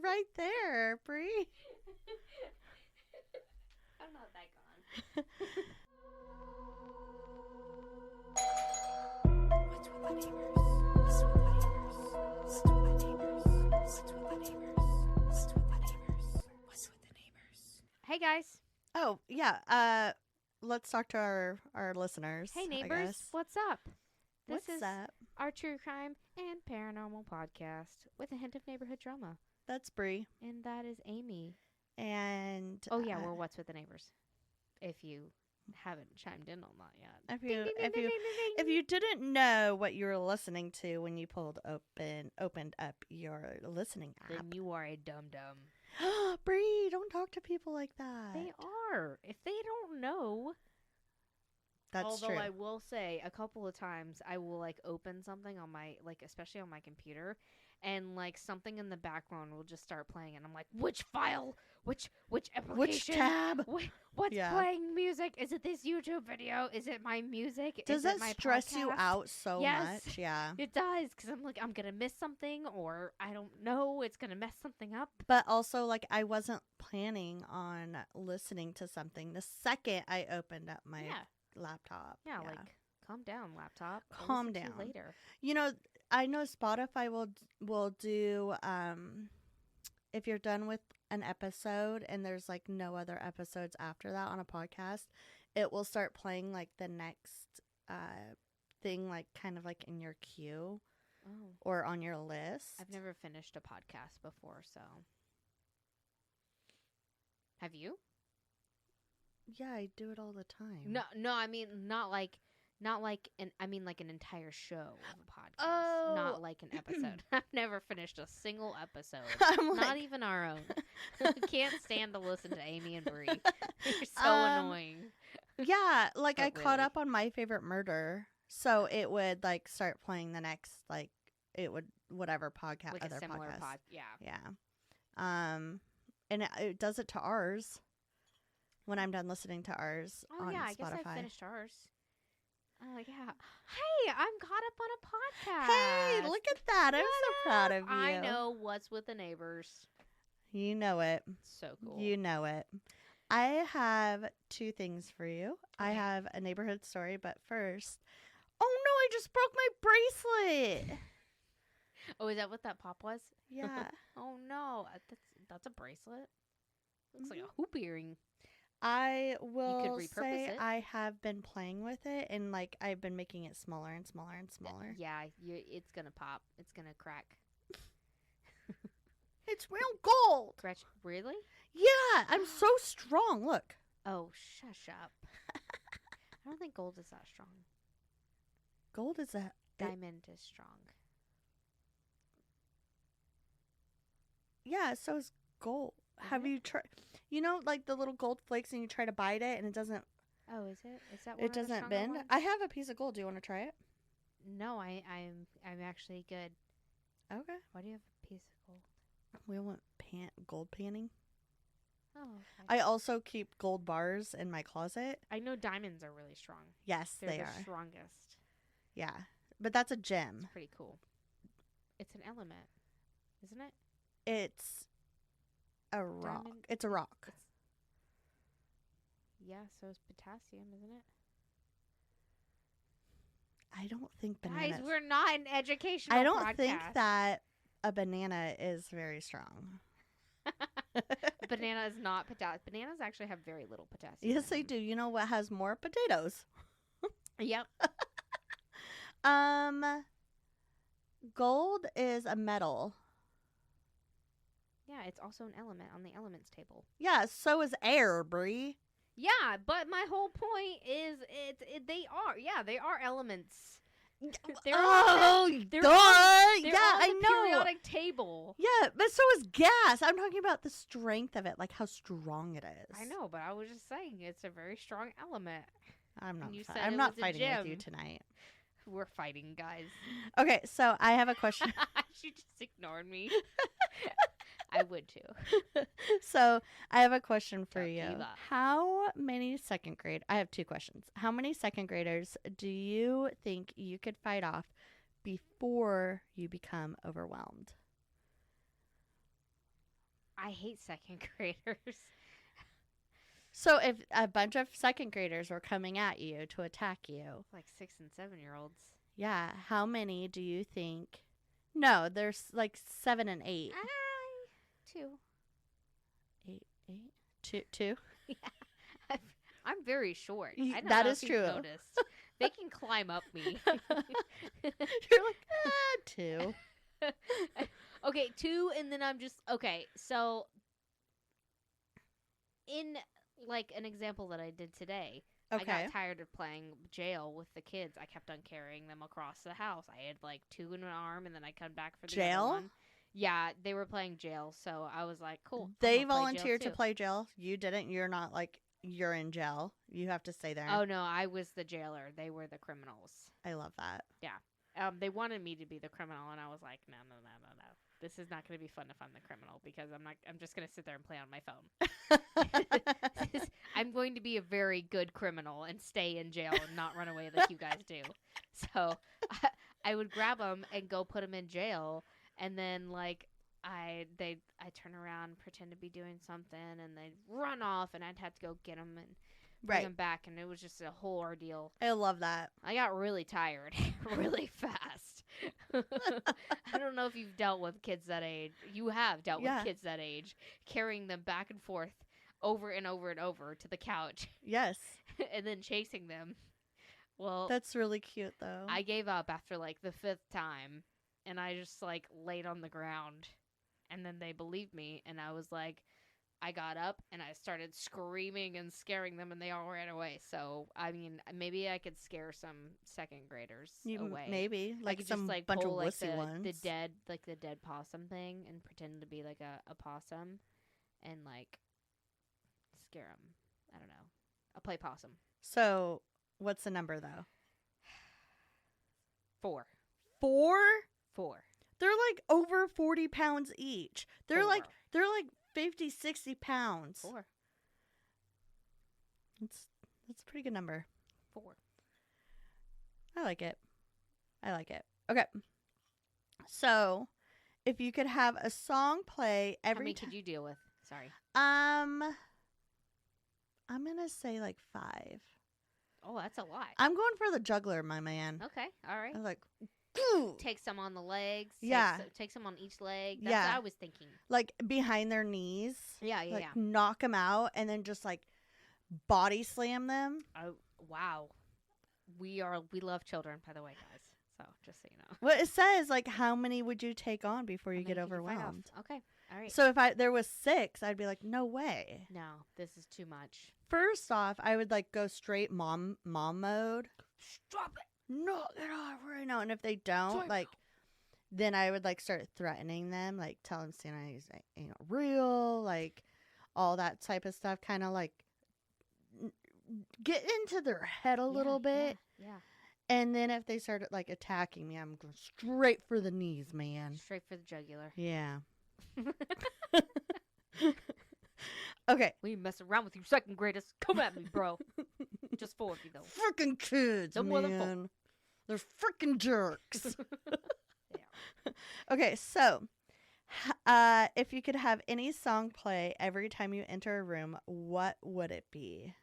You're right there, Bree. I'm not that gone. Hey guys. Oh, yeah. Let's talk to our listeners. Hey I neighbors. guess. What's up? This What's is up? our true crime and paranormal podcast with a hint of neighborhood drama. That's Bree. And that is Amy. And Oh yeah, we're What's with the Neighbors. If you haven't chimed in on that yet. if you didn't know what you were listening to when you opened up your listening app, Then you are a dum-dum. Bree, don't talk to people like that. They are. If they don't know. That's Although true. I will say a couple of times I will open something on my especially on my computer, and something in the background will just start playing, and I'm like, which file, which application, Which tab? What's playing music? Is it this YouTube video? Is it my music? Does Is it that my stress you podcast? out so Yes. much? Yeah. It does, because I'm I'm gonna miss something, or I don't know, it's gonna mess something up. But also, I wasn't planning on listening to something the second I opened up my laptop. Yeah, calm down, laptop. Calm down. Later. You know, I know Spotify will do if you're done with an episode and there's no other episodes after that on a podcast, it will start playing the next thing kind of in your queue or on your list. I've never finished a podcast before, so. Have you? Yeah, I do it all the time. No, I mean not an entire show of a podcast. Oh. Not like an episode. I've never finished a single episode. Not even our own. Can't stand to listen to Amy and Bree. You're so annoying. Yeah, I caught up on My Favorite Murder, so it would start playing the next it would whatever podcast other a similar podcast. Yeah. And it does it to ours. When I'm done listening to ours on I Spotify. guess I finished ours. Oh, yeah. Hey, I'm caught up on a podcast. Hey, look at that. I'm so proud of you. I know What's with the Neighbors. You know it. So cool. You know it. I have two things for you. Okay. I have a neighborhood story, but first, oh no, I just broke my bracelet. Oh, is that what that pop was? Yeah. Oh no, that's a bracelet. Looks like a hoop earring. I will say it. I have been playing with it, and I've been making it smaller and smaller and smaller. Yeah, it's gonna pop. It's gonna crack. It's real gold. Gretchen, really? Yeah, I'm so strong. Look. Oh, shush up. I don't think gold is that strong. Gold is a diamond is strong. Yeah, so is gold. Have you tried? You know, the little gold flakes, and you try to bite it, and it doesn't. Oh, is it? Is that one it doesn't bend? ones? I have a piece of gold. Do you want to try it? No, I'm actually good. Okay. Why do you have a piece of gold? We want gold panning. Oh, okay. I also keep gold bars in my closet. I know diamonds are really strong. Yes, They're they the are. strongest. Yeah, but that's a gem. It's pretty cool. It's an element, isn't it? It's a rock. Diamond? It's a rock. Yeah, so is potassium, isn't it? I don't think bananas. Guys, we're not an educational I don't podcast. think that a banana is very strong. Banana is not potassium. Bananas actually have very little potassium. Yes, they do. You know what has more? Potatoes. Yep. Gold is a metal. Yeah, it's also an element on the elements table. Yeah, so is air, Bree. Yeah, but my whole point is they are elements. They're on I the know. periodic table. Yeah, but so is gas. I'm talking about the strength of it, how strong it is. I know, but I was just saying it's a very strong element. I'm not. You said I'm it not was a fighting with you gem. tonight. We're fighting, guys. Okay, so I have a question. She just ignored me. I would too. So I have a question for Don't you. give up. How many second grade? I have two questions. How many second graders do you think you could fight off before you become overwhelmed? I hate second graders. So if a bunch of second graders were coming at you to attack you, Like 6 and 7-year-olds. yeah, how many do you think? No, there's like 7 and 8. 2. 8, 8, 2, 2. Yeah. I'm very short. Y- I don't that know is if you've true. noticed. They can climb up me. You're like 2. Okay, 2, and then I'm just okay. So, in like an example that I did today, I Okay. got tired of playing jail with the kids. I kept on carrying them across the house. I had like 2 in an arm, and then I come back for the Jail? other one. Yeah, they were playing jail, so I was like, cool. I'm They gonna play jail volunteered to too. play jail. You didn't. You're not like you're in jail. You have to stay there. Oh no, I was the jailer. They were the criminals. I love that. They wanted me to be the criminal, and I was like, no. This is not going to be fun if I'm the criminal because I'm just going to sit there and play on my phone. I'm going to be a very good criminal and stay in jail and not run away like you guys do. So I would grab them and go put them in jail, and then like I turn around, pretend to be doing something, and they'd run off, and I'd have to go get them and bring them back, and it was just a whole ordeal. I love that. I got really tired really fast. I don't know if you've dealt with kids that age. You have dealt Yeah. with kids that age, carrying them back and forth over and over and over to the couch Yes. and then chasing them. Well, That's really cute though. I gave up after like the 5th time, and I just like laid on the ground, and then they believed me, and I was like, I got up and I started screaming and scaring them, and they all ran away. So I mean, maybe I could scare some second graders away. Maybe I like could some just like bunch of pull like wussy ones. the dead possum thing and pretend to be like a possum, and like scare them. I don't know. I'll play possum. So what's the number though? 4. 4? 4. They're like over 40 pounds each. They're like 50, 60 pounds. 4. That's a pretty good number. 4. I like it. Okay. So, if you could have a song play How every many time, could you deal with? Sorry. I'm gonna say like 5. Oh, that's a lot. I'm going for the juggler, my man. Okay. All right. I'm like, "Ooh." Take some on the legs. Yeah. Take some on each leg. That's Yeah. what I was thinking. Like behind their knees. Yeah. Like knock them out and then just like body slam them. Oh, wow. We love children, by the way, guys. So just so you know. Well, it says like how many would you take on before you How get many could you fight off? overwhelmed? Okay. All right. So if there was 6, I'd be like, no way. No, this is too much. First off, I would like go straight mom mode. Stop it. Knock it off right now. And if they don't, Time like, then I would like start threatening them, like tell them Santa ain't real, like all that type of stuff. Kind of like get into their head a little bit. Yeah. And then if they started like attacking me, I'm going straight for the knees, man. Straight for the jugular. Yeah. Okay. We ain't messing around with you second graders. Come at me, bro. Just 4 of you, though. Freaking kids, No more than 4. man. They're freaking jerks. Yeah. Okay, so if you could have any song play every time you enter a room, what would it be?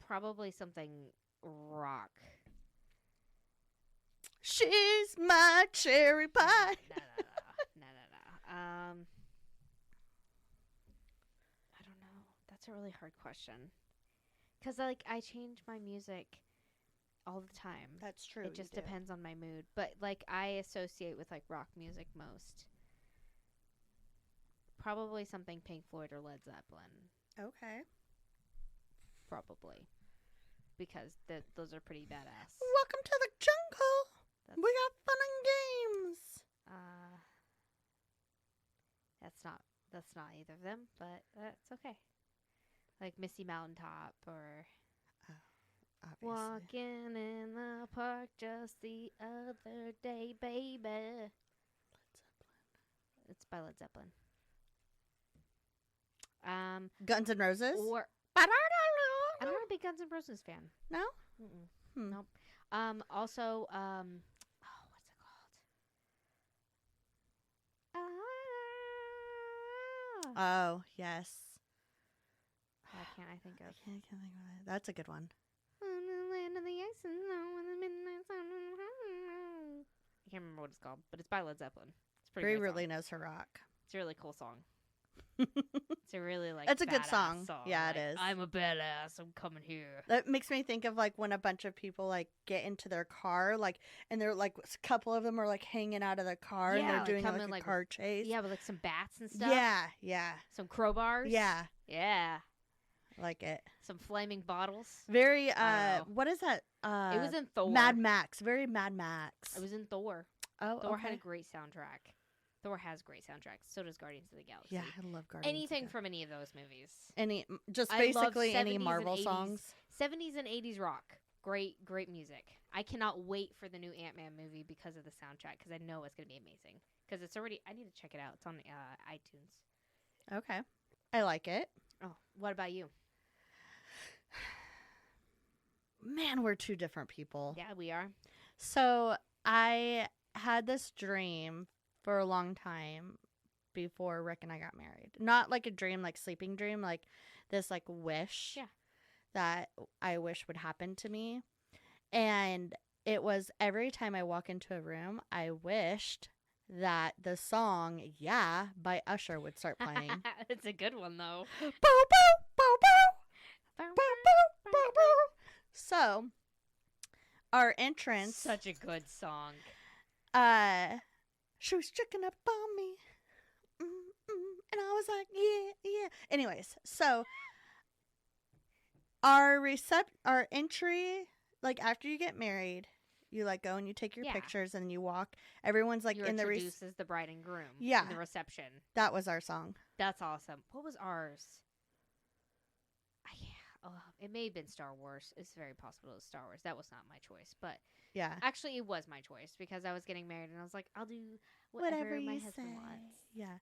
Probably something rock. She's my cherry pie. No. I don't know. That's a really hard question. Because, like, I change my music all the time. That's true. It just depends on my mood. But, like, I associate with, like, rock music most. Probably something Pink Floyd or Led Zeppelin. Okay. Probably. Because those are pretty badass. Welcome to the jungle. That's, We got fun and games. That's not either of them, but that's okay. Like Misty Mountaintop or Obviously. Walking in the Park just the other day, baby. Led Zeppelin. It's by Led Zeppelin. Guns N' Roses. Or I'm not a big Guns N' Roses fan. No? Mm-mm. Hmm. Nope. Also, oh, what's it called? Oh, yes. Why can't I think I of? can't think of it. That's a good one. On the land of the ice and snow and the midnight sun. I can't remember what it's called, but it's by Led Zeppelin. It's a pretty Brie great really song. knows her rock. It's a really cool song. It's a really It's a good badass song. Yeah, like, it is. I'm a badass. I'm coming here. That makes me think of like when a bunch of people like get into their car, like, and they're like a couple of them are like hanging out of the car and Yeah, they're like, doing coming, like a like, car chase. Yeah, with like some bats and stuff. Yeah. Some crowbars. Yeah. Yeah. Like it. Some flaming bottles. Very I don't know. what is that? It was in Thor. Mad Max. Very Mad Max. It was in Thor. Oh, Thor okay. had a great soundtrack. Thor has great soundtracks. So does Guardians of the Galaxy. Yeah, I love Guardians. Anything from any of those movies. Just I love basically any 70s Marvel and 80s. songs. 70s and 80s rock. Great music. I cannot wait for the new Ant-Man movie because of the soundtrack, because I know it's going to be amazing. Because it's already, I need to check it out. It's on iTunes. Okay. I like it. Oh, what about you? Man, we're two different people. Yeah, we are. So I had this dream for a long time before Rick and I got married. Not like a dream, like sleeping dream, like this like wish Yeah. that I wish would happen to me. And it was every time I walk into a room, I wished that the song "Yeah" by Usher would start playing. It's a good one, though. Bow, bow, bow, bow, bow, bow, bow, bow. So, our entrance. Such a good song. She was checking up on me, and I was like, yeah. Anyways, so our entry, like after you get married, you like go and you take your Yeah. pictures and you walk. Everyone's like You're in the introduced as the bride and groom. Yeah. In the reception. that was our song. That's awesome. What was ours? It may have been Star Wars. It's very possible it was Star Wars. That was not my choice. But Yeah, actually, it was my choice because I was getting married and I was like, I'll do whatever my you husband say. wants. Yeah.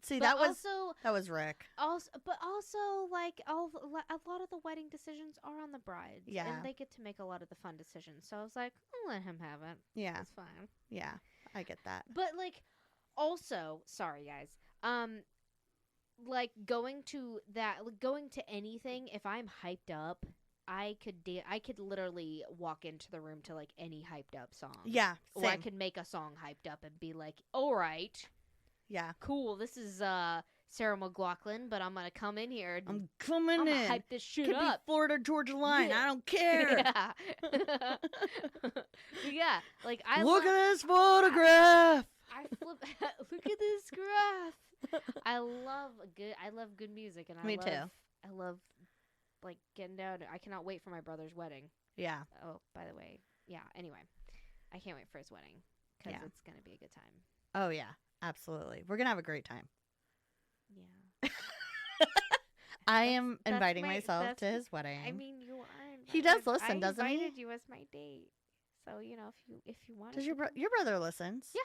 See, But that was Rick. also, like, a lot of the wedding decisions are on the bride. Yeah. And they get to make a lot of the fun decisions. So I was like, I'll let him have it. Yeah, It's fine. yeah, I get that. But, like, also, sorry, guys. Like, going to anything, if I'm hyped up, I could literally walk into the room to, like, any hyped up song. Yeah, Or I same. could make a song hyped up and be like, all right, Yeah, cool, this is Sarah McLachlan, but I'm gonna come in here and I'm coming I'm gonna in. hype this shit Could be up. Florida Georgia line. Yeah. I don't care. Yeah. Yeah, like Look at this photograph. I flip. Look at this graph. I love good music, and Me too. I love like getting down. I cannot wait for my brother's wedding. Yeah, Oh, by the way, yeah. Anyway, I can't wait for his wedding because Yeah. it's gonna be a good time. oh yeah, absolutely. We're gonna have a great time. Yeah. I am that's inviting my- myself that's- to his wedding. I mean, you are. He does invited. listen, doesn't I he? invited you as my date, so you know if you want. Does your brother listens? Yeah.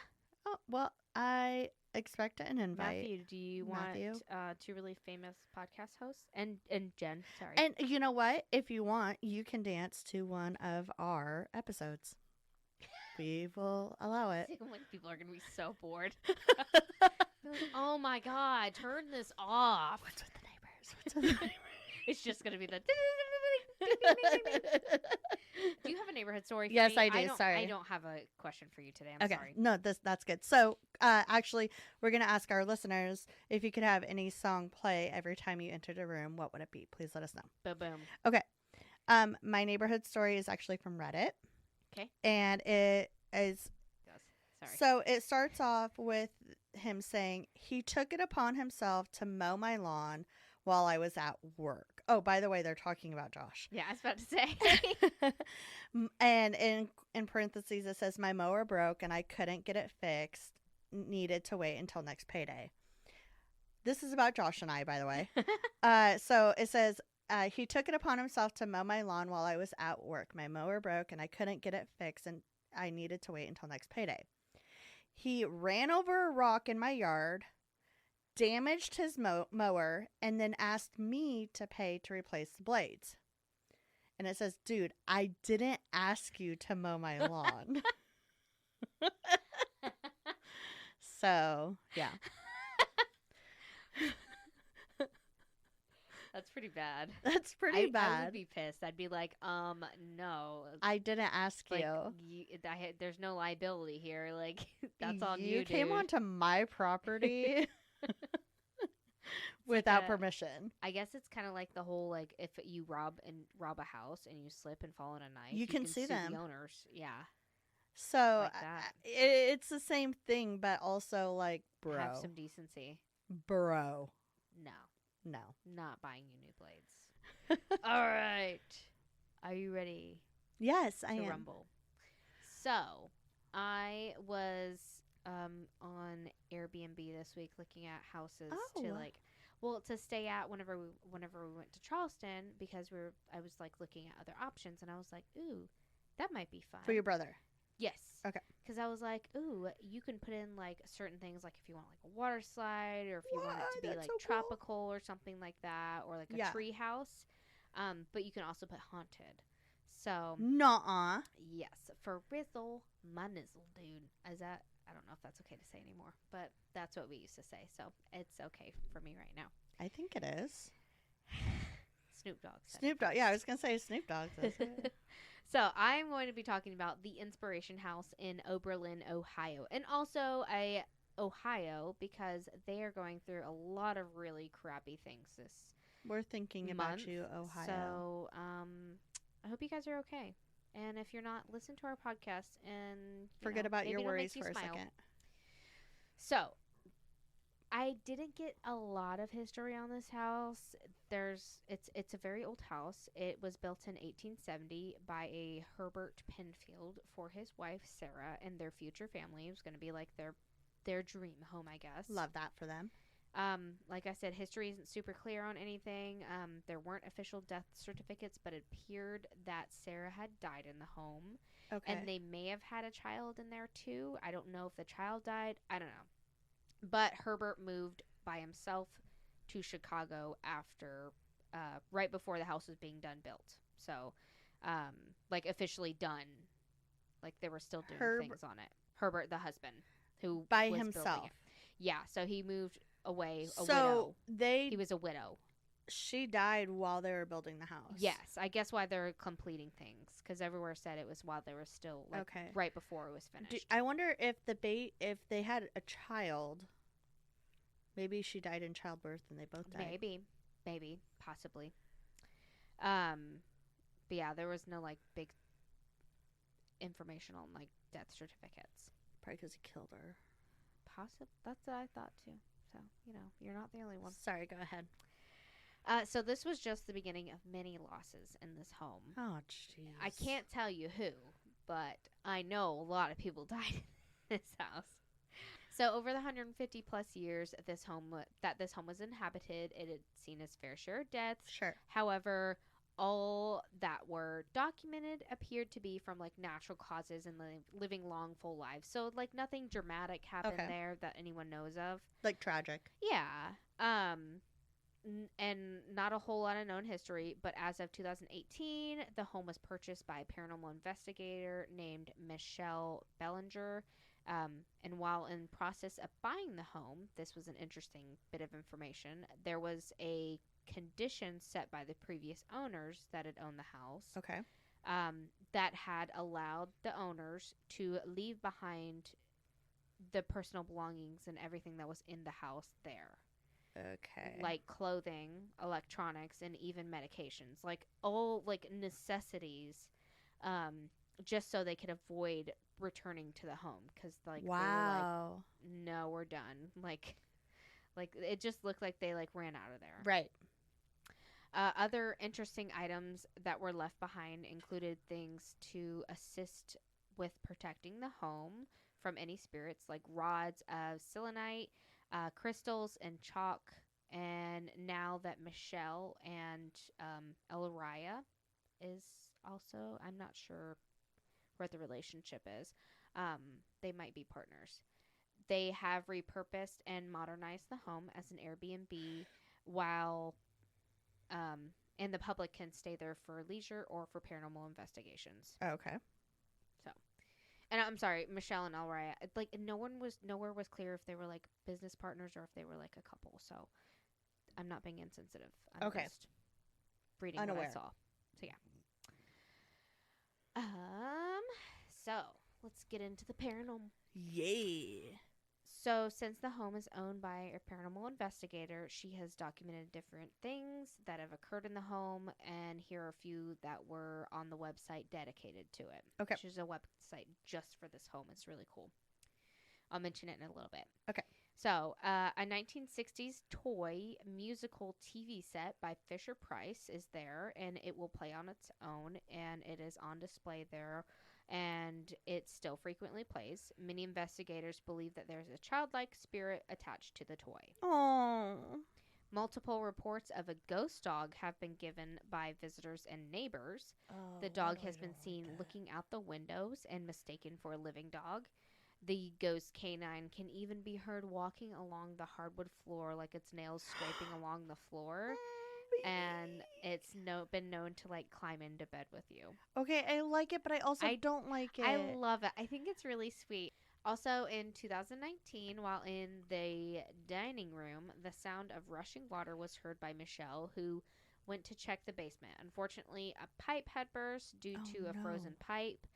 Oh well, I expect an invite. Matthew, do you Matthew? want two really famous podcast hosts and Jen? Sorry. And you know what? If you want, you can dance to one of our episodes. We will allow it. When people are gonna be so bored. They're like, oh my god, turn this off. What's with the neighbors? What's with the neighbors? It's just gonna be the. Do you have a neighborhood story? For Yes, me? I do. Sorry. I don't have a question for you today. I'm Okay. sorry. No, that's good. So, actually, we're gonna ask our listeners if you could have any song play every time you entered a room. What would it be? Please let us know. Boom. My neighborhood story is actually from Reddit. Okay. And it is Sorry. so it starts off with him saying he took it upon himself to mow my lawn while I was at work. Oh, by the way, they're talking about Josh. Yeah, I was about to say. And in parentheses, it says, my mower broke and I couldn't get it fixed. Needed to wait until next payday. This is about Josh and I, by the way. So it says, he took it upon himself to mow my lawn while I was at work. My mower broke and I couldn't get it fixed and I needed to wait until next payday. He ran over a rock in my yard, damaged his mower, and then asked me to pay to replace the blades. And it says, dude, I didn't ask you to mow my lawn. So, yeah. That's pretty bad. That's pretty I bad. would be pissed. I'd be like, no. I didn't ask Like, you. there's no liability here. Like, that's on you, You came dude. onto my property without like a- permission. I guess it's kind of like the whole, like, if you rob a house and you slip and fall in a knife, You can sue them. the owners. Yeah. So Like that. it's the same thing, but also like, bro. Have some decency. Bro. No. No. Not buying you new blades. All right. Are you ready Yes, I to am. rumble? So, I was on Airbnb this week looking at houses to Oh. to stay at whenever we went to Charleston, because I was like looking at other options, and I was like, ooh, that might be fun. For your brother. Yes. Okay. Because I was like, ooh, you can put in like certain things, like if you want like a water slide, or if you want it to be That's like so cool. tropical or something like that, or like a Yeah. tree house. But you can also put haunted. So Nuh-uh. yes, for Rizzle, my nizzle, dude. Is that, I don't know if that's okay to say anymore, but that's what we used to say. So it's okay for me right now. I think it is. Snoop Dogg said it Snoop Dogg. Yeah, I was going to say Snoop Dogg. Says it. So I'm going to be talking about the Inspiration House in Oberlin, Ohio, and also Ohio, because they are going through a lot of really crappy things this We're thinking month. about you, Ohio. So I hope you guys are okay. And if you're not, listen to our podcast and Forget about maybe your it'll make worries you for a smile. second. So I didn't get a lot of history on this house. It's a very old house. It was built in 1870 by a Herbert Penfield for his wife Sarah and their future family. It was going to be like their dream home, I guess. Love that for them. Like I said, history isn't super clear on anything. There weren't official death certificates, but it appeared that Sarah had died in the home. Okay. And they may have had a child in there too. I don't know if the child died. I don't know. But Herbert moved by himself to Chicago after, right before the house was being built. So, like officially done. Like they were still doing things on it. Herbert, the husband, who by was building himself. it. Yeah. So he moved away. A So widow. He was a widow. She died while they were building the house. Yes, I guess why they're completing things, because everywhere said it was while they were still right before it was finished. I wonder if if they had a child, maybe she died in childbirth and they both died. Maybe, possibly. But yeah, there was no like big information on like death certificates. Probably because he killed her. That's what I thought too. So you're not the only one. Sorry, go ahead. So this was just the beginning of many losses in this home. Oh, jeez. I can't tell you who, but I know a lot of people died in this house. So over the 150 plus years this home was inhabited, it had seen its fair share of deaths. Sure. However, all that were documented appeared to be from like natural causes and living long full lives. So like nothing dramatic happened there that anyone knows of. Like tragic. Yeah. And not a whole lot of known history, but as of 2018, the home was purchased by a paranormal investigator named Michelle Bellinger. And while in process of buying the home, this was an interesting bit of information. There was a condition set by the previous owners that had owned the house. Okay. That had allowed the owners to leave behind the personal belongings and everything that was in the house there. Okay. Like clothing, electronics, and even medications. Like all like necessities, just so they could avoid returning to the home. Because like wow. they were like, no, we're done. Like it just looked like they like ran out of there. Right. Other interesting items that were left behind included things to assist with protecting the home from any spirits, like rods of selenite, crystals, and chalk. And now that Michelle and Elariah is also, I'm not sure what the relationship is. They might be partners. They have repurposed and modernized the home as an Airbnb while and the public can stay there for leisure or for paranormal investigations. Okay. And I'm sorry, Michelle and Elraya, like nowhere was clear if they were like business partners or if they were like a couple. So I'm not being insensitive. I'm Okay. just reading Unaware. what I saw. So yeah. So let's get into the paranormal. Yeah. So, since the home is owned by a paranormal investigator, she has documented different things that have occurred in the home, and here are a few that were on the website dedicated to it. Okay. Which is a website just for this home. It's really cool. I'll mention it in a little bit. Okay. So, a 1960s toy musical TV set by Fisher Price is there, and it will play on its own, and it is on display there. And it still frequently plays. Many investigators believe that there's a childlike spirit attached to the toy. Oh. Multiple reports of a ghost dog have been given by visitors and neighbors. The dog has been seen looking out the windows and mistaken for a living dog. The ghost canine can even be heard walking along the hardwood floor like its nails scraping along the floor. And it's been known to like climb into bed with you. Okay, I like it, but I also don't like it. I love it. I think it's really sweet. Also, in 2019, while in the dining room, the sound of rushing water was heard by Michelle, who went to check the basement. Unfortunately, a pipe had burst due to a frozen pipe.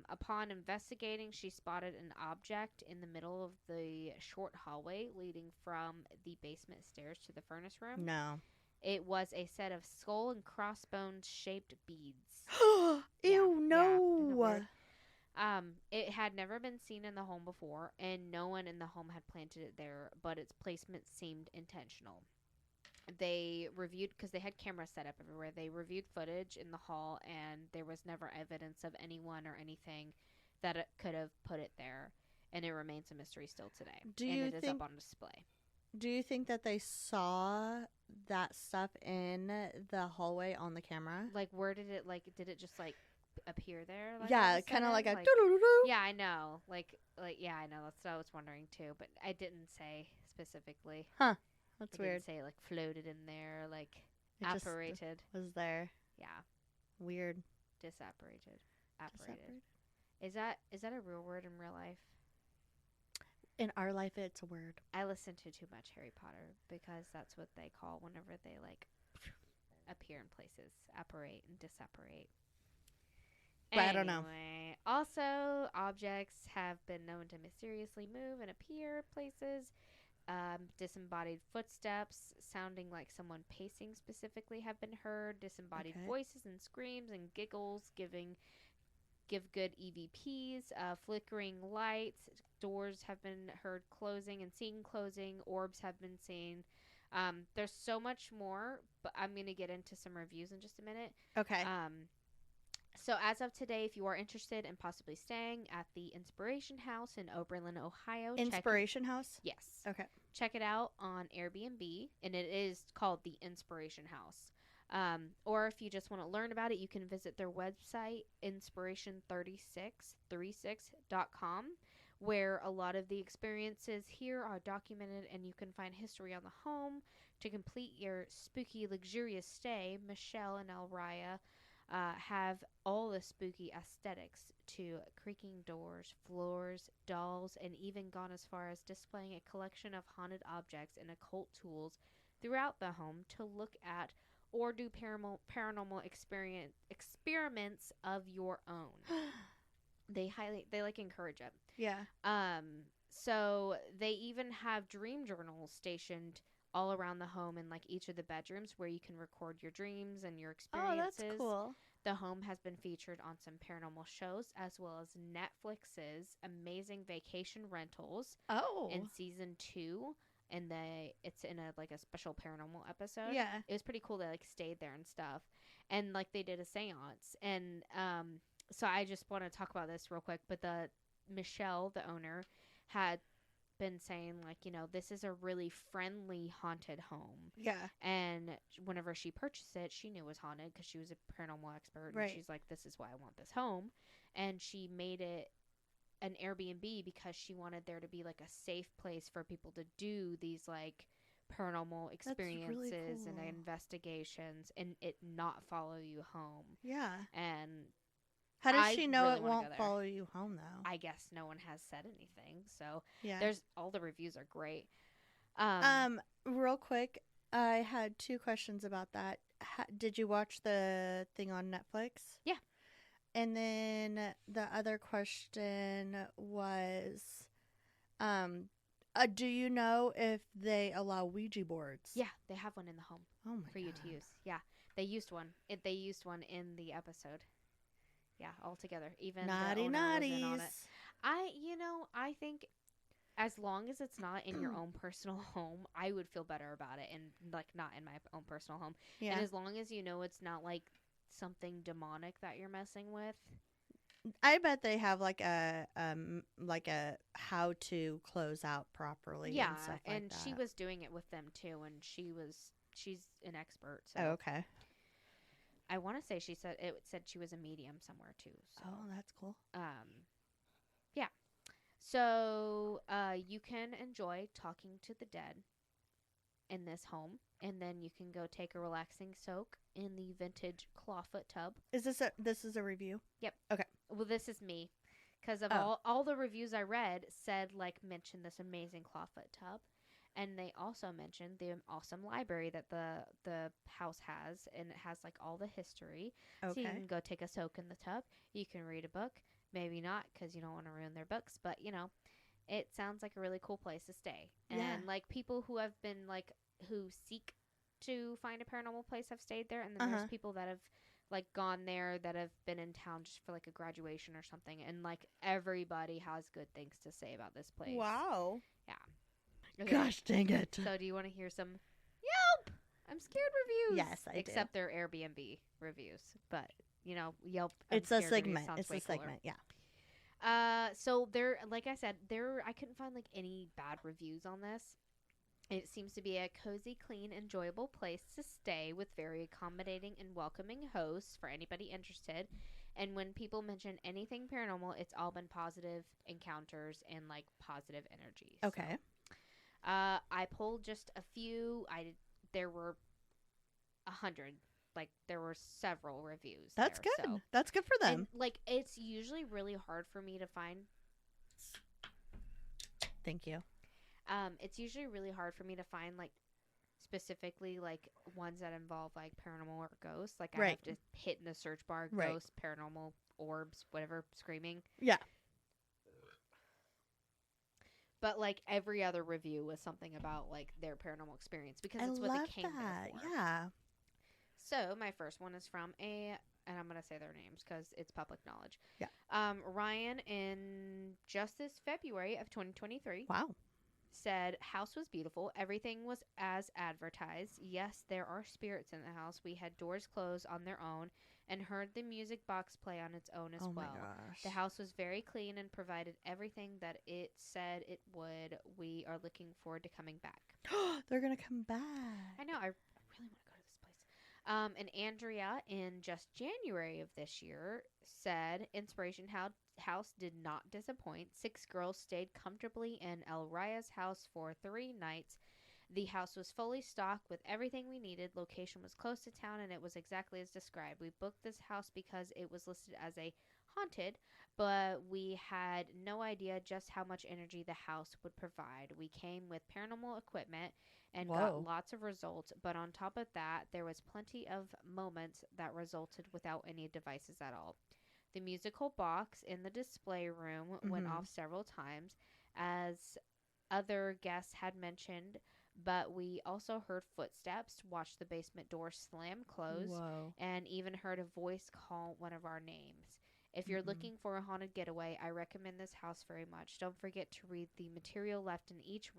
Upon investigating, she spotted an object in the middle of the short hallway leading from the basement stairs to the furnace room. No. It was a set of skull and crossbones shaped beads. Ew, no. Yeah, it had never been seen in the home before, and no one in the home had planted it there, but its placement seemed intentional. They reviewed, because they had cameras set up everywhere, they reviewed footage in the hall, and there was never evidence of anyone or anything that it could have put it there, and it remains a mystery still today. And it is up on display. Do you think that they saw that stuff in the hallway on the camera? Like, where did it, like, did it just, like, appear there? Like, yeah, kind of like a yeah, I know. Yeah, I know. That's what I was wondering, too. But I didn't say specifically. Huh. That's I weird. Didn't say, like, floated in there, like, it apparated. Just was there. Yeah. Weird. Disapparated. Apparated. Is that a real word in real life? In our life, it's a word. I listen to too much Harry Potter because that's what they call whenever they, like, appear in places. Apparate and disapparate. But I don't know. Also, objects have been known to mysteriously move and appear places. Disembodied footsteps sounding like someone pacing specifically have been heard. Disembodied voices and screams and giggles give good EVPs. Flickering lights. Doors have been heard closing and seen closing. Orbs have been seen. There's so much more, but I'm going to get into some reviews in just a minute. Okay. So as of today, if you are interested in possibly staying at the Inspiration House in Oberlin, Ohio. Inspiration House? Yes. Okay. Check it out on Airbnb, and it is called the Inspiration House. Or if you just want to learn about it, you can visit their website, inspiration3636.com, where a lot of the experiences here are documented, and you can find history on the home. To complete your spooky, luxurious stay, Michelle and Elraya have all the spooky aesthetics to creaking doors, floors, dolls, and even gone as far as displaying a collection of haunted objects and occult tools throughout the home to look at or do paranormal experiments of your own. They encourage it. Yeah. So they even have dream journals stationed all around the home in like each of the bedrooms where you can record your dreams and your experiences. Oh, that's cool. The home has been featured on some paranormal shows as well as Netflix's Amazing Vacation Rentals. In season 2, and it's in a special paranormal episode. Yeah. It was pretty cool. They like stayed there and stuff, and like they did a seance. And so I just want to talk about this real quick. But Michelle, the owner, had been saying this is a really friendly haunted home. Yeah. And whenever she purchased it, she knew it was haunted because she was a paranormal expert. Right. And she's like, this is why I want this home. And she made it an Airbnb because she wanted there to be like a safe place for people to do these like paranormal experiences and cool. investigations and it not follow you home. Yeah. And How does I she know really it wanna won't go there. follow you home though? I guess no one has said anything. So Yeah. there's all the reviews are great. Real quick, I had 2 questions about that. Did you watch the thing on Netflix? Yeah. And then the other question was, do you know if they allow Ouija boards? yeah, they have one in the home Oh my for you to use. Yeah, they used one. They used one in the episode. Yeah, all together. Even Naughty the owner was in on it. naughties. I think as long as it's not in your own personal home, I would feel better about it, and like not in my own personal home. Yeah. And as long as you know it's not like something demonic that you're messing with. I bet they have like a how to close out properly. Yeah, and stuff like and that. she was doing it with them too, and she's an expert. So Oh, okay. I want to say she said she was a medium somewhere too. So. Oh, that's cool. Yeah. So you can enjoy talking to the dead in this home, and then you can go take a relaxing soak in the vintage clawfoot tub. Is this is a review? Yep. Okay. Well, this is me, because of Oh. all the reviews I read said mentioned this amazing clawfoot tub, and they also mentioned the awesome library that the house has, and it has all the history. So you Okay. can go take a soak in the tub. You can read a book. Maybe not, because you don't want to ruin their books, but it sounds like a really cool place to stay. Yeah. And people who have been who seek to find a paranormal place have stayed there, and then there's people that have gone there that have been in town just for a graduation or something, and everybody has good things to say about this place. Wow. Okay. Gosh dang it. So do you want to hear some Yelp? I'm scared reviews. Yes, I do. Except they're Airbnb reviews, but Yelp. It's a segment. It's a segment. Yeah. So there, like I said, I couldn't find any bad reviews on this. It seems to be a cozy, clean, enjoyable place to stay with very accommodating and welcoming hosts for anybody interested. And when people mention anything paranormal, it's all been positive encounters and positive energy. Okay. So, I pulled just a few. There were 100. There were several reviews. That's there, good. So. That's good for them. And, it's usually really hard for me to find. Thank you. It's usually really hard for me to find specifically ones that involve paranormal or ghosts. I Right. have to hit in the search bar Right. ghosts, paranormal, orbs, whatever, screaming. Yeah. But every other review was something about their paranormal experience because I it's what love they came that. there for. Yeah. So my first one is from and I'm gonna say their names because it's public knowledge. Yeah. Ryan in just this February of 2023. Wow. Said house was beautiful. Everything was as advertised. Yes, there are spirits in the house. We had doors closed on their own and heard the music box play on its own as Oh well. my gosh. The house was very clean and provided everything that it said it would. We are looking forward to coming back. They're gonna come back. I know. I really want to go to this place. And Andrea in just January of this year said Inspiration House did not disappoint. 6 girls stayed comfortably in El Raya's house for 3 nights. The house was fully stocked with everything we needed. Location was close to town, and it was exactly as described. We booked this house because it was listed as a haunted, but we had no idea just how much energy the house would provide. We came with paranormal equipment and got lots of results, but on top of that, there was plenty of moments that resulted without any devices at all. The musical box in the display room went off several times, as other guests had mentioned, but we also heard footsteps, watched the basement door slam close, and even heard a voice call one of our names. If you're looking for a haunted getaway, I recommend this house very much. Don't forget to read the material left in each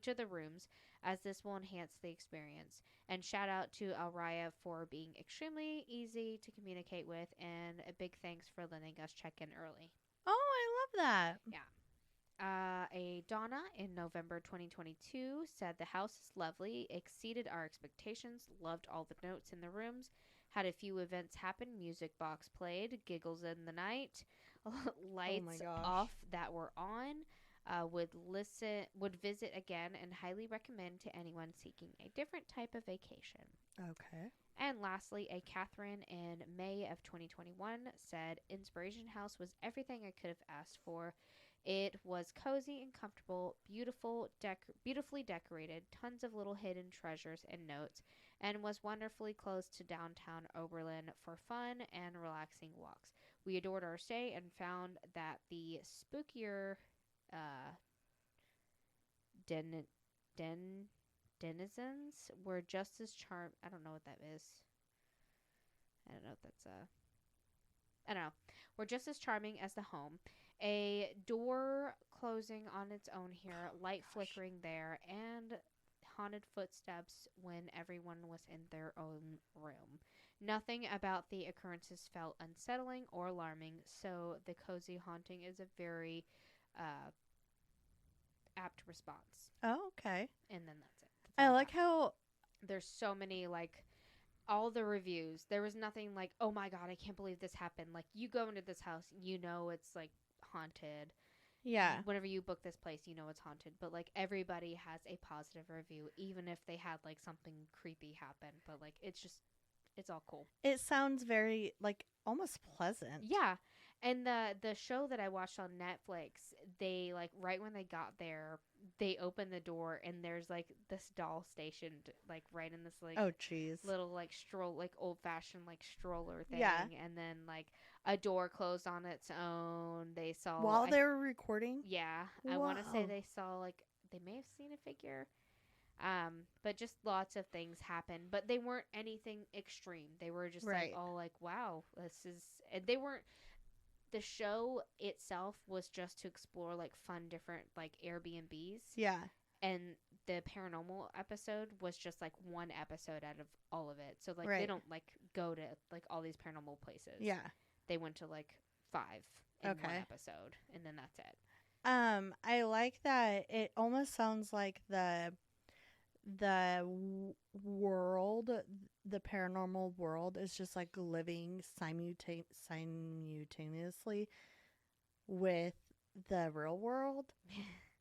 of the rooms, as this will enhance the experience. And shout out to Al Raya for being extremely easy to communicate with, and a big thanks for letting us check in early. Oh, I love that. A Donna in November 2022 said the house is lovely, exceeded our expectations, loved all the notes in the rooms, had a few events happen, music box played, giggles in the night, lights gosh. off that were on. would visit again and highly recommend to anyone seeking a different type of vacation. Okay. And lastly, a Catherine in May of 2021 said, Inspiration House was everything I could have asked for. It was cozy and comfortable, beautifully decorated, tons of little hidden treasures and notes, and was wonderfully close to downtown Oberlin for fun and relaxing walks. We adored our stay and found that the spookier den- denizens were just as I don't know what that is. I don't know if that's I don't know. Were just as charming as the home. A door closing on its own here, light flickering there, and haunted footsteps when everyone was in their own room. Nothing about the occurrences felt unsettling or alarming, so the cozy haunting is a very apt response. Oh, okay. And then that's it. That's I all like got. how There's so many, like, all the reviews. There was nothing like, oh my god, I can't believe this happened. Like, you go into this house, you know it's, like, haunted. yeah. Whenever you book this place, you know it's haunted. But, like, everybody has a positive review, even if they had, like, something creepy happen. But, like, it's all cool. It sounds very like almost pleasant. Yeah. And the show that I watched on Netflix, they, like, right when they got there, they open the door and there's, like, this doll stationed, like, right in this, like, Oh, jeez. little, like, like, old fashioned, like, stroller thing. Yeah. And then, like, a door closed on its own. They saw While they were recording? yeah, I want to say Whoa. they saw, like, they may have seen a figure. But just lots of things happened, but they weren't anything extreme. They were just Right. like, oh, like, wow, and they weren't, the show itself was just to explore, like, fun, different, like, Airbnbs. Yeah. And the paranormal episode was just, like, one episode out of all of it. So, like, they Right. don't, like, go to, like, all these paranormal places. Yeah. They went to, like, 5 in one Okay. episode, and then that's it. I like that it almost sounds like the world, the paranormal world is just like living simultaneously with the real world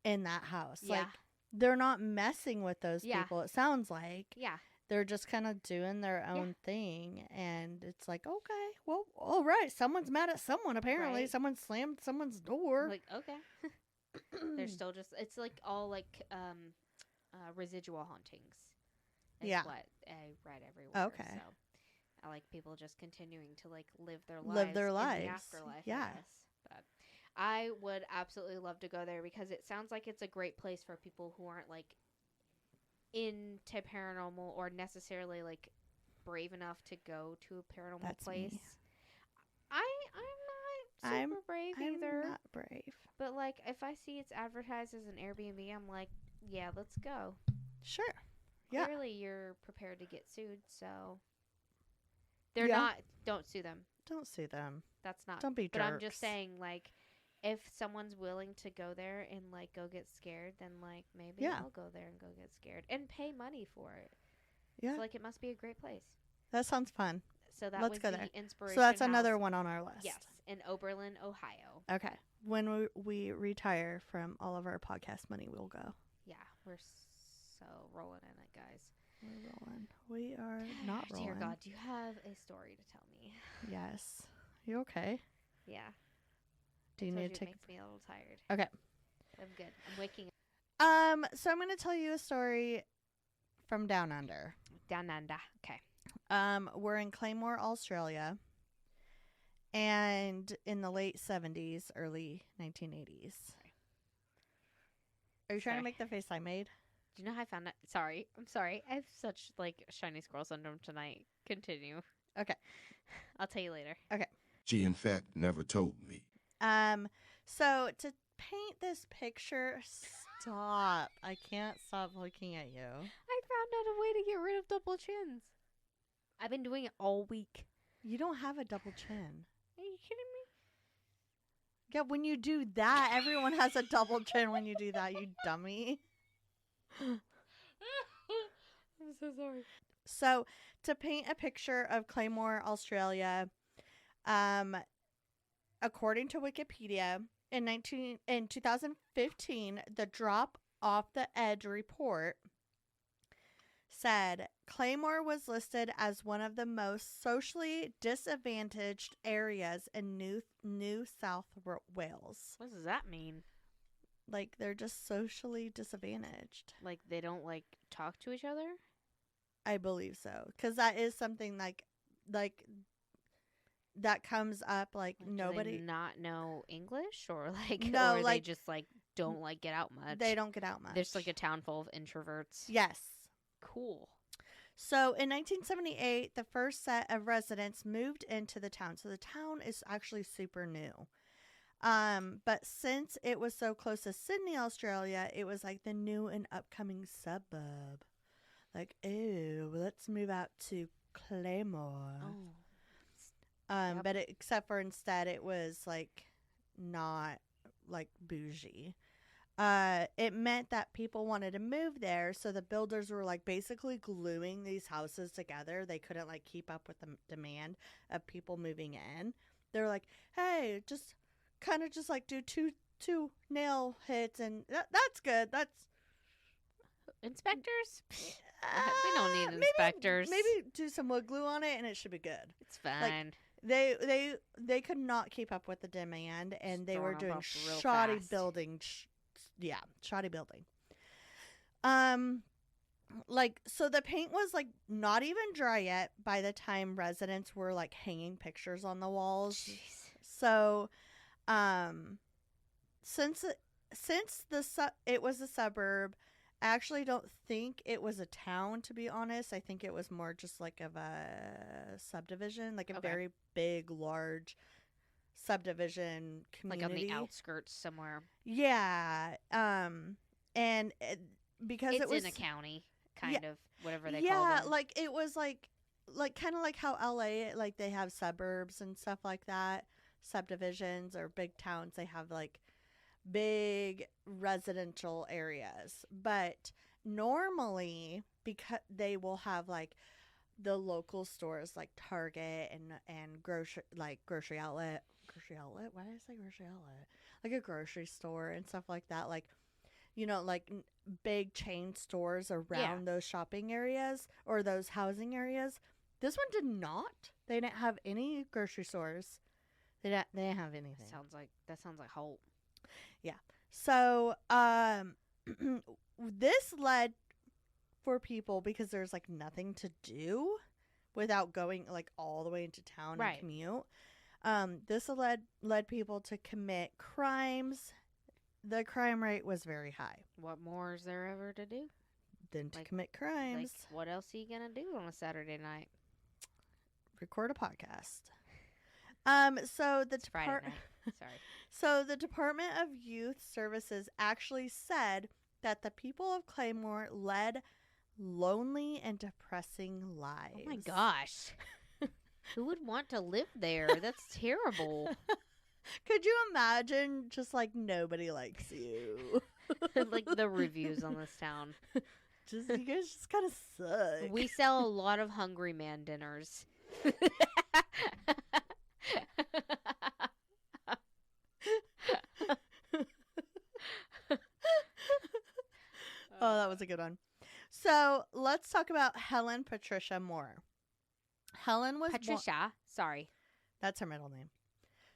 in that house. Yeah. Like they're not messing with those Yeah. people. It sounds like Yeah. they're just kind of doing their own thing, and it's like, okay, well, all right, someone's mad at someone. Apparently, Right. someone slammed someone's door. Like, okay. They're still just, it's like all like residual hauntings. Is Yeah. what I read everywhere. Okay. So I like people just continuing to, like, live their Live their in lives. the afterlife. Yeah. I guess. But I would absolutely love to go there because it sounds like it's a great place for people who aren't, like, into paranormal or necessarily, like, brave enough to go to a paranormal That's place. me. I'm not super brave either. I'm not brave. But, like, if I see it's advertised as an Airbnb, I'm like, yeah, let's go. Sure. Yeah. Clearly, you're prepared to get sued, so they're Yeah. not. Don't sue them. Don't sue them. That's not. Don't be But jerks. I'm just saying, like, if someone's willing to go there and, like, go get scared, then, like, maybe Yeah. I'll go there and go get scared and pay money for it. Yeah. So, like, it must be a great place. That sounds fun. So that Let's was go the there. Inspiration So that's House. another one on our list. Yes, in Oberlin, Ohio. Okay. When we retire from all of our podcast money, we'll go. Yeah, we're so rolling in it, guys. We're rolling. We are not rolling. Dear God, do you have a story to tell me? Yes. You okay? Yeah. Do you I need told to it take? makes me a little tired. Okay. I'm good. I'm waking up. So I'm going to tell you a story from down under. Down under. Okay. We're in Claymore, Australia, and in the late 70s, early 1980s. Are you trying Sorry. to make the face I made? Do you know how I found that? Sorry. I'm sorry. I have such, like, shiny squirrel syndrome tonight. Continue. Okay. I'll tell you later. She, in fact, never told me. So to paint this picture, stop. I can't stop looking at you. I found out a way to get rid of double chins. I've been doing it all week. You don't have a double chin. Are you kidding me? Yeah, when you do that, everyone has a double chin when you do that, you dummy. I'm so sorry. So, to paint a picture of Claymore, Australia, according to Wikipedia, in 2015, the Drop Off the Edge report said Claymore was listed as one of the most socially disadvantaged areas in New South Wales. What does that mean? Like, they're just socially disadvantaged. Like they don't like talk to each other? I believe so, because that is something like that comes up. Like Do nobody, they not know English or like No, or like- they just like don't like get out much. they don't get out much. There's like a town full of introverts. yes. Cool. So in 1978, the first set of residents moved into the town. So the town is actually super new. But since it was so close to Sydney, Australia, it was like the new and upcoming suburb. Like, oh, let's move out to Claymore. Oh. Yep. But except for instead, it was like not like bougie. It meant that people wanted to move there, so the builders were like basically gluing these houses together. They couldn't like keep up with the demand of people moving in. They're like, hey, just kind of just like do two nail hits, and that's good. That's Inspectors? We don't need maybe- inspectors. Maybe do some wood glue on it, and it should be good. It's fine. They could not keep up with the demand, and Just they were throwing doing them off real shoddy fast. building. Shoddy building. Like, so the paint was like not even dry yet by the time residents were like hanging pictures on the walls. Jeez. So, since it was a suburb, I actually don't think it was a town, to be honest. I think it was more just like of a subdivision, like a Okay. very big, large subdivision community. Like on the outskirts somewhere. Yeah. And because It's it was in a county, kind Yeah. of, whatever they call yeah, them. like it was like kind of like how LA, like they have suburbs and stuff like that, subdivisions or big towns. They have like big residential areas, but normally because they will have like the local stores like Target and grocery outlet. Why did I say grocery outlet? Like a grocery store and stuff like that. Like, like big chain stores around those shopping areas or those housing areas. This one did not. They didn't have any grocery stores. They didn't have anything. That sounds like Holt. So, this led for people, because there's like nothing to do without going like all the way into town Right. and commute. This led people to commit crimes. The crime rate was very high. What more is there ever to do? Then to Like- commit Like, crimes, what else are you gonna do on a Saturday night? record a podcast. So the It's Friday night. Sorry. So the Department of Youth Services actually said that the people of Claymore led lonely and depressing lives. Oh my gosh. Who would want to live there? That's terrible. Could you imagine just like nobody likes you? Like the reviews on this town. Just you guys just kind of suck. We sell a lot of Hungry Man dinners. Oh, that was a good one. So let's talk about Helen Patricia Moore. Helen was Patricia. Sorry. That's her middle name.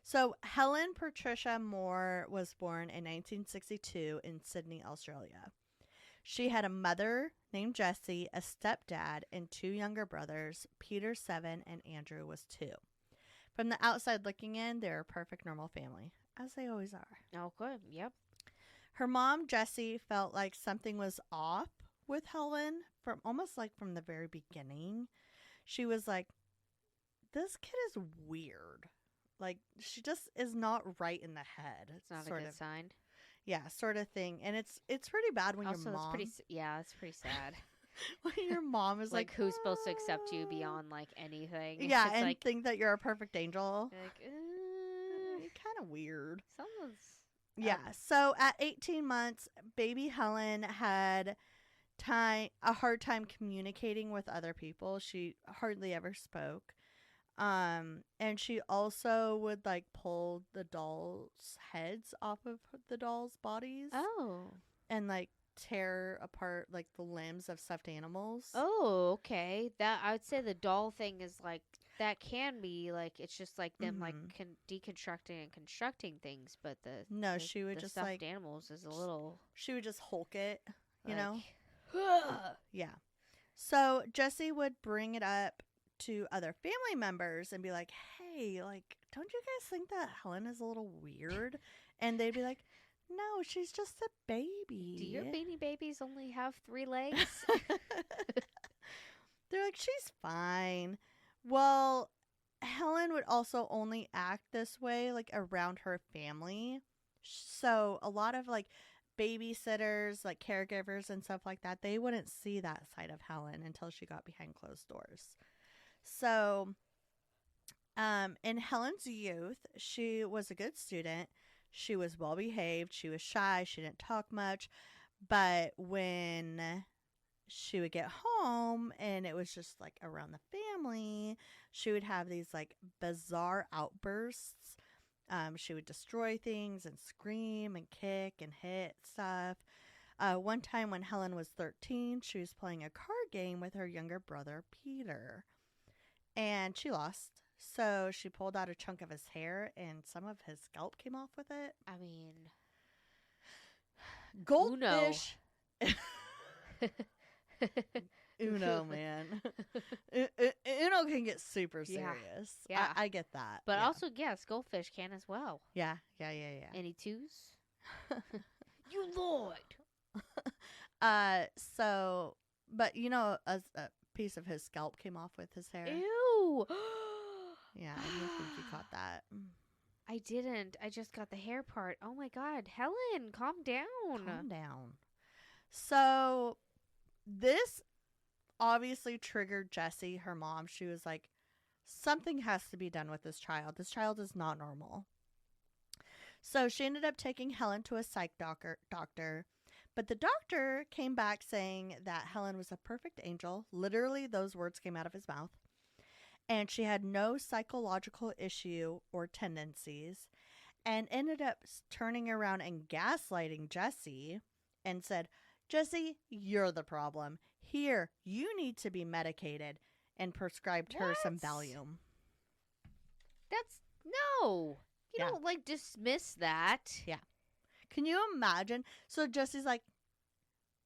So Helen Patricia Moore was born in 1962 in Sydney, Australia. She had a mother named Jessie, a stepdad, and two younger brothers, Peter 7 and Andrew was 2. From the outside looking in, they're a perfect normal family, as they always are. Oh, good. Yep. Her mom, Jessie, felt like something was off with Helen from the very beginning. She was like, this kid is weird. Like, she just is not right in the head. It's not a sort good of, sign. yeah, sort of thing. And it's pretty bad when Also, your mom, it's pretty. Yeah, it's pretty sad. when your mom is like, like, who's supposed to accept you "Ah." beyond like anything? Yeah, It's and like, think that you're a perfect angel. like Kind of weird. someone's. Yeah. So at 18 months, baby Helen had a hard time communicating with other people. She hardly ever spoke. And she also would like pull the dolls' heads off of the dolls' bodies Oh. and like tear apart like the limbs of stuffed animals. Oh, okay. That I would say the doll thing is like that can be like it's just like them like Mhm. deconstructing and constructing things, but No, she would the just stuffed like animals is a little she would just Hulk it, you like know? Yeah. So Jesse would bring it up to other family members and be like, "Hey, like, don't you guys think that Helen is a little weird?" And they'd be like, "No, she's just a do your baby." beanie babies only have 3 legs? They're like, "She's fine." Well, Helen would also only act this way like around her family. So a lot of like babysitters, like caregivers and stuff like that, they wouldn't see that side of Helen until she got behind closed doors. So, in Helen's youth, she was a good student. She was well behaved. She was shy. She didn't talk much. But when she would get home and it was just like around the family, she would have these like bizarre outbursts. She would destroy things and scream and kick and hit stuff. One time when Helen was 13, she was playing a card game with her younger brother, Peter, and she lost. So she pulled out a chunk of his hair and some of his scalp came off with it. I mean, Goldfish. Uno, man. Uno can get super Yeah. serious. Yeah. I get that. but yeah. also yes, goldfish can as well. Yeah. Any twos? You lord. So, but a piece of his scalp came off with his hair. Ew. Yeah, I didn't think you caught that. I didn't. I just got the hair part. Oh my god, Helen, calm down. Calm down. So, this obviously triggered Jessie, her mom. She was like, something has to be done with this child. This child is not normal. So she ended up taking Helen to a psych doctor. But the doctor came back saying that Helen was a perfect angel. Literally, those words came out of his mouth. And she had no psychological issue or tendencies. And ended up turning around and gaslighting Jessie and said, Jessie, you're the problem. Here, you need to be medicated, and prescribed her some What? Valium. That's no. You Yeah. don't like dismiss that. Yeah. Can you imagine? So Jessie's like,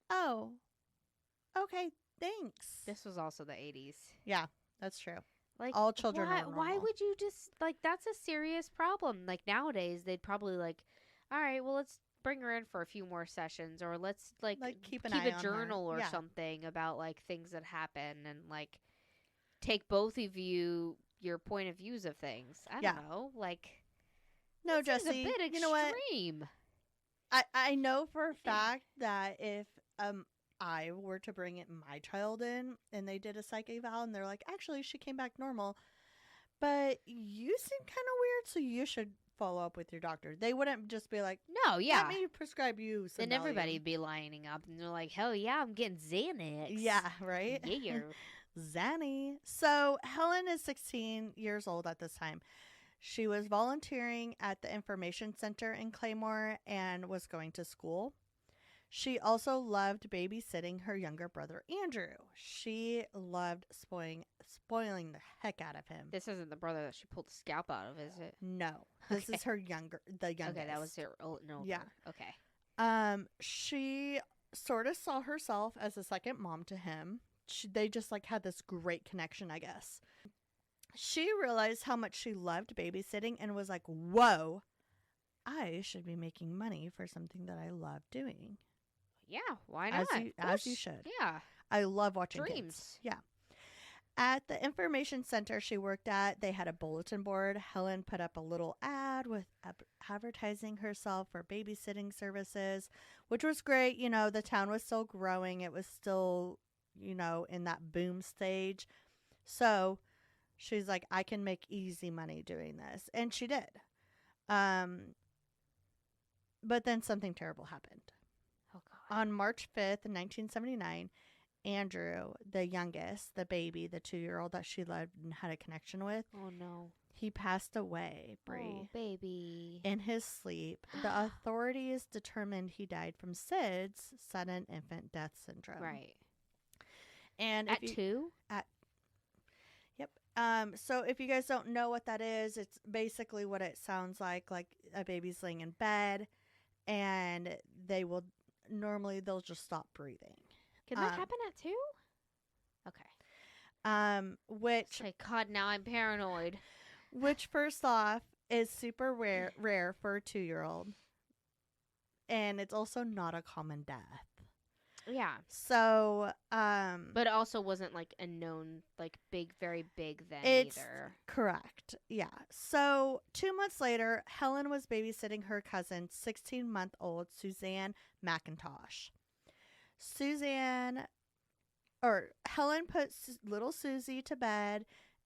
oh, okay, thanks. This was also the 80s. Yeah, that's true. Like All children why, are why normal. would you just like that's a serious problem. Like nowadays they'd probably like, all right, well let's bring her in for a few more sessions or let's like keep an eye a on her. journal or Yeah. something about like things that happen and like take both of your point of views of things. I Yeah. don't know. Like No, that seems Jessie, a bit extreme. you know what? I know for a fact that if I were to bring my child in and they did a psych eval and they're like, actually, she came back normal, but you seem kind of weird, so you should follow up with your doctor. They wouldn't just be like, No, yeah. let me prescribe you some Then everybody Valium. would be lining up and they're like, hell yeah, I'm getting Xanax. Yeah, right? Yeah. Zanny. So Helen is 16 years old at this time. She was volunteering at the information center in Claymore and was going to school. She also loved babysitting her younger brother Andrew. She loved spoiling the heck out of him. This isn't the brother that she pulled the scalp out of, is it? No, this is Okay. her the youngest. Okay, that was her. Oh, no. Yeah. Okay. She sort of saw herself as a second mom to him. They just like had this great connection, I guess. She realized how much she loved babysitting and was like, whoa, I should be making money for something that I love doing. Yeah, why not? As you should. Yeah. I love watching Dreams. kids. Yeah. At the information center she worked at, they had a bulletin board. Helen put up a little ad with advertising herself for babysitting services, which was great. You know, the town was still growing. It was still, in that boom stage. So she's like, I can make easy money doing this. And she did. But then something terrible happened. Oh, God. On March 5th, 1979, Andrew, the youngest, the baby, the 2-year-old that she loved and had a connection with, Oh no. he passed away, Bree. Oh, baby. In his sleep. The authorities determined he died from SIDS, sudden infant death syndrome. Right. And At if you, 2? Yep. So if you guys don't know what that is, it's basically what it sounds like a baby's laying in bed and they'll just stop breathing. Can that happen at 2? Okay. Which Say, God, now I'm paranoid. Which, first off, is super rare for a 2-year-old. And it's also not a common death. Yeah. So, But it also wasn't like a known, like very big then it's either. correct. Yeah. So 2 months later, Helen was babysitting her cousin, 16-month-old Suzanne McIntosh. Helen put little Susie to bed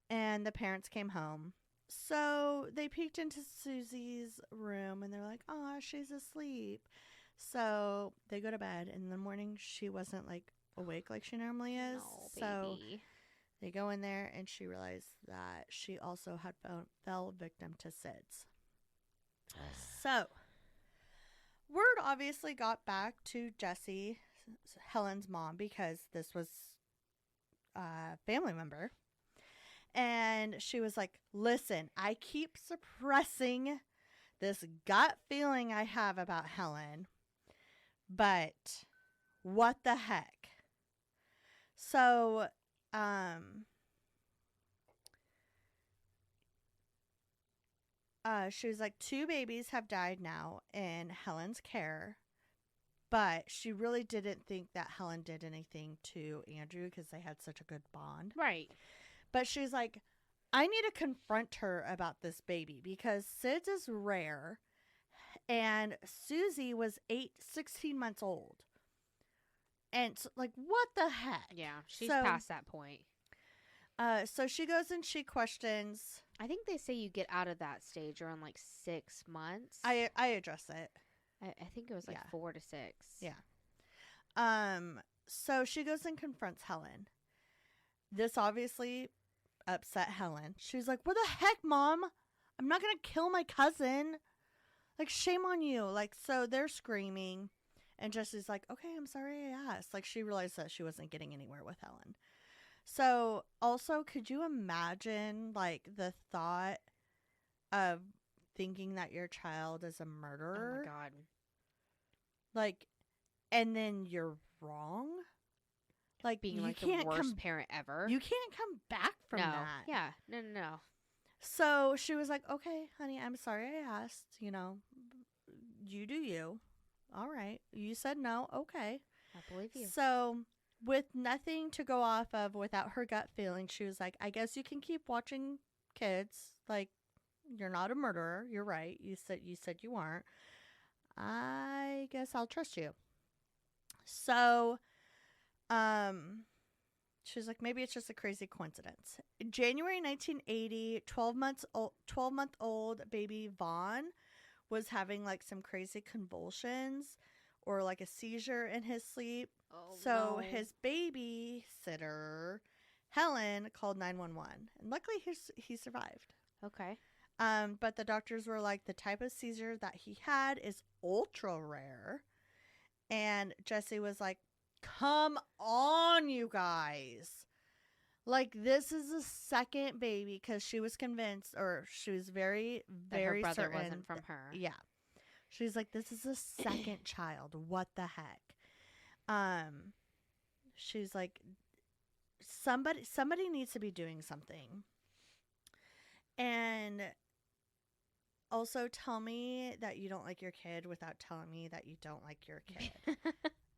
and the parents came home. So they peeked into Susie's room and they're like, "Oh, she's asleep." So they go to bed and in the morning she wasn't like awake like she normally is. No, So baby. they go in there and she realized that she also had fell victim to SIDS. So word obviously got back to Jessie, Helen's mom, because this was a family member. And she was like, "Listen, I keep suppressing this gut feeling I have about Helen, but what the heck?" So, she was like, 2 babies have died now in Helen's care, but she really didn't think that Helen did anything to Andrew because they had such a good bond. Right. But she's like, I need to confront her about this baby because SIDS is rare and Susie was 16 months old. And so, like, what the heck? Yeah, she's So- past that point. So she goes and she questions. I think they say you get out of that stage around like 6 months. I address it. I think it was like Yeah. 4 to 6. Yeah. So she goes and confronts Helen. This obviously upset Helen. She's like, "What the heck, Mom? I'm not gonna kill my cousin. Like, shame on you." Like, so they're screaming. And Jessie's like, "Okay, I'm sorry I asked." Like, she realized that she wasn't getting anywhere with Helen. So, also, could you imagine, like, the thought of thinking that your child is a Oh murderer? my God. Like, and then you're wrong? Like, Being you like the can't worst parent ever. You can't come back from no. that. Yeah. No. So she was like, "Okay, honey, I'm sorry I asked. You do you. All right. You said no. Okay." I believe you. So with nothing to go off of without her gut feeling, she was like, "I guess you can keep watching kids. Like, you're not a murderer. You're right. You said you aren't. I guess I'll trust you." So, she was like, "Maybe it's just a crazy coincidence." In January 1980, 12-month-old baby Vaughn was having like some crazy convulsions or like a seizure in his sleep. Oh, So no. his babysitter, Helen, called 911. And luckily he survived. Okay. But the doctors were like, the type of seizure that he had is ultra rare. And Jessie was like, "Come on, you guys. Like, this is the second baby," because she was convinced, or she was very, That her very brother certain. wasn't from her. Yeah. She's like, "This is the second child. What the heck?" She's like, somebody needs to be doing something. And also tell me that you don't like your kid without telling me that you don't like your kid.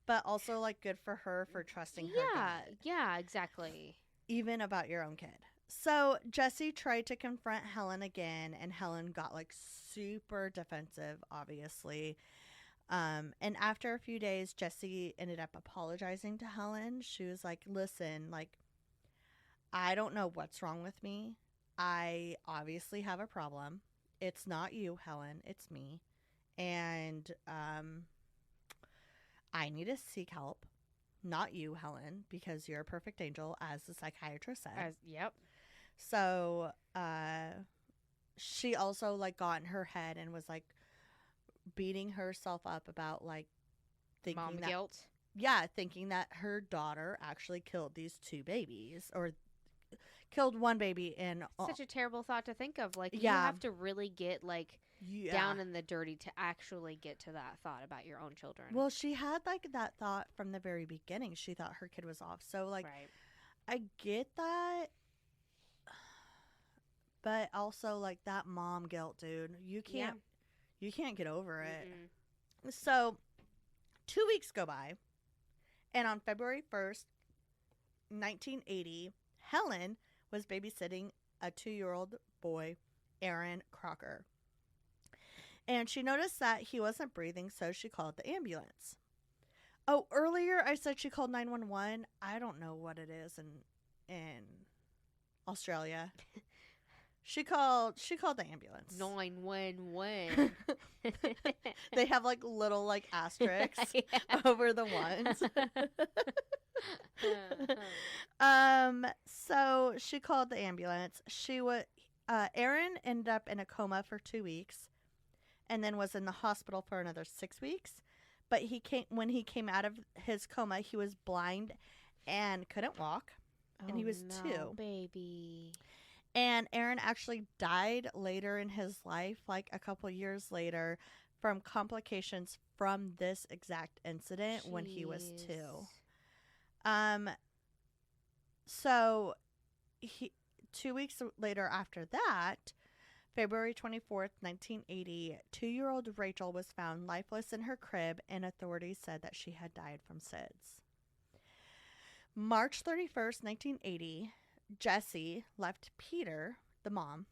But also, like, good for her for trusting her gut, Yeah, exactly. even about your own kid. So Jessie tried to confront Helen again, and Helen got like super defensive, obviously. And after a few days, Jessie ended up apologizing to Helen. She was like, "Listen, like, I don't know what's wrong with me. I obviously have a problem. It's not you, Helen. It's me. And I need to seek help. not you, Helen, because you're a perfect angel, as the psychiatrist said. Yep. So, she also like got in her head and was like beating herself up about like thinking Mom that, guilt. yeah, thinking that her daughter actually killed these two babies or killed one baby in Such a terrible thought to think of. Like, you Yeah. have to really get, like, yeah. down in the dirty to actually get to that thought about your own children. Well, she had like that thought from the very beginning. She thought her kid was off. So like right. I get that. But also like that mom guilt, dude. You can't get over it. Mm-mm. So 2 weeks go by, and on February 1st, 1980, Helen was babysitting a 2-year-old boy, Aaron Crocker. And she noticed that he wasn't breathing, so she called the ambulance. Oh, earlier I said she called 911. I don't know what it is in Australia. She called the ambulance. 911. They have like little like asterisks over the ones. So she called the ambulance. Aaron ended up in a coma for 2 weeks and then was in the hospital for another 6 weeks. But when he came out of his coma, he was blind and couldn't walk. And he was 2. Baby. And Aaron actually died later in his life, like a couple years later, from complications from this exact incident when he was 2. So 2 weeks later after that, February 24th, 1980, 2-year-old Rachel was found lifeless in her crib, and authorities said that she had died from SIDS. March 31st, 1980, Jessie left Peter, the mom,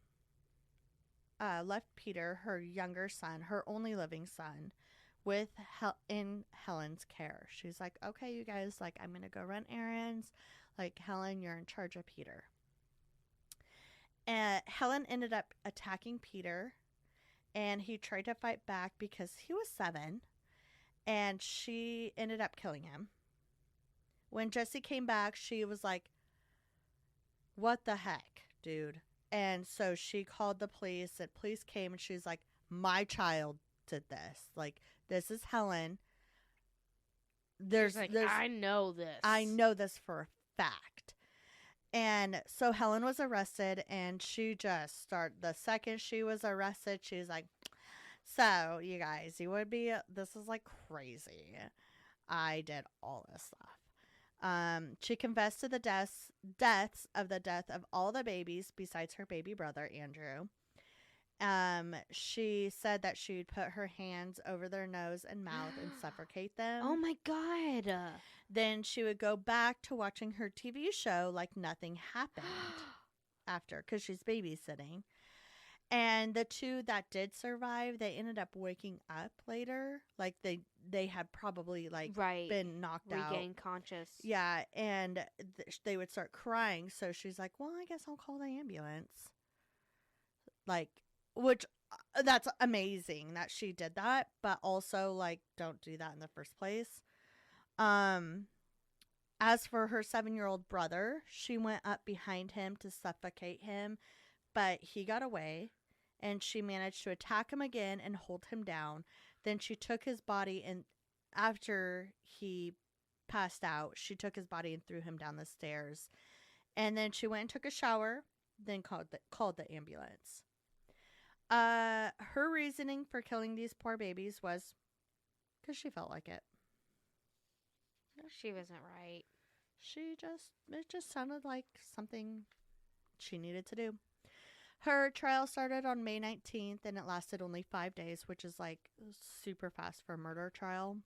her younger son, her only living son, in Helen's care. She's like, okay, you guys, like, I'm going to go run errands. Like, Helen, you're in charge of Peter. And Helen ended up attacking Peter, and he tried to fight back because he was 7, and she ended up killing him. When Jessie came back, she was like, what the heck, dude? And so she called the police, and police came, and she's like, my child did this. Like, this is Helen. I know this. I know this for a fact. And so Helen was arrested, and she just started, the second she was arrested, she was like, so you guys, this is like crazy. I did all this stuff. She confessed to the death of all the babies besides her baby brother, Andrew. She said that she'd put her hands over their nose and mouth and suffocate them. Oh my God. Then she would go back to watching her TV show like nothing happened after, because she's babysitting. And the 2 that did survive, they ended up waking up later. Like they had probably like been knocked out. Regained conscious. Yeah, and they would start crying. So she's like, well, I guess I'll call the ambulance. Like, which that's amazing that she did that. But also, like, don't do that in the first place. As for her 7-year-old brother, she went up behind him to suffocate him, but he got away, and she managed to attack him again and hold him down. Then she took his body, and after he passed out, she took his body and threw him down the stairs. And then she went and took a shower, then called the ambulance. Her reasoning for killing these poor babies was because she felt like it. She wasn't right. It just sounded like something she needed to do. Her trial started on May 19th, and it lasted only 5 days, which is like super fast for a murder trial.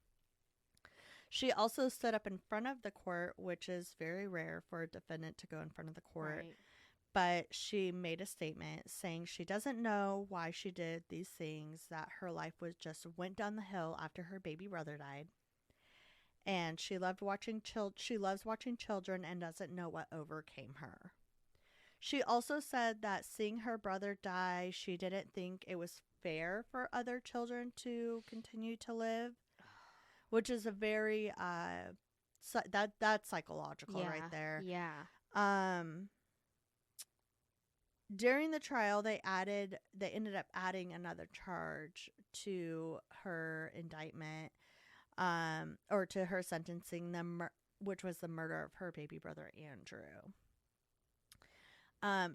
She also stood up in front of the court, which is very rare for a defendant to go in front of the court. Right. But she made a statement saying she doesn't know why she did these things, that her life went down the hill after her baby brother died. And she loves watching children and doesn't know what overcame her. She also said that seeing her brother die, she didn't think it was fair for other children to continue to live, which is a very that's psychological right there. Yeah. During the trial, they ended up adding another charge to her indictment, or to her sentencing, which was the murder of her baby brother Andrew.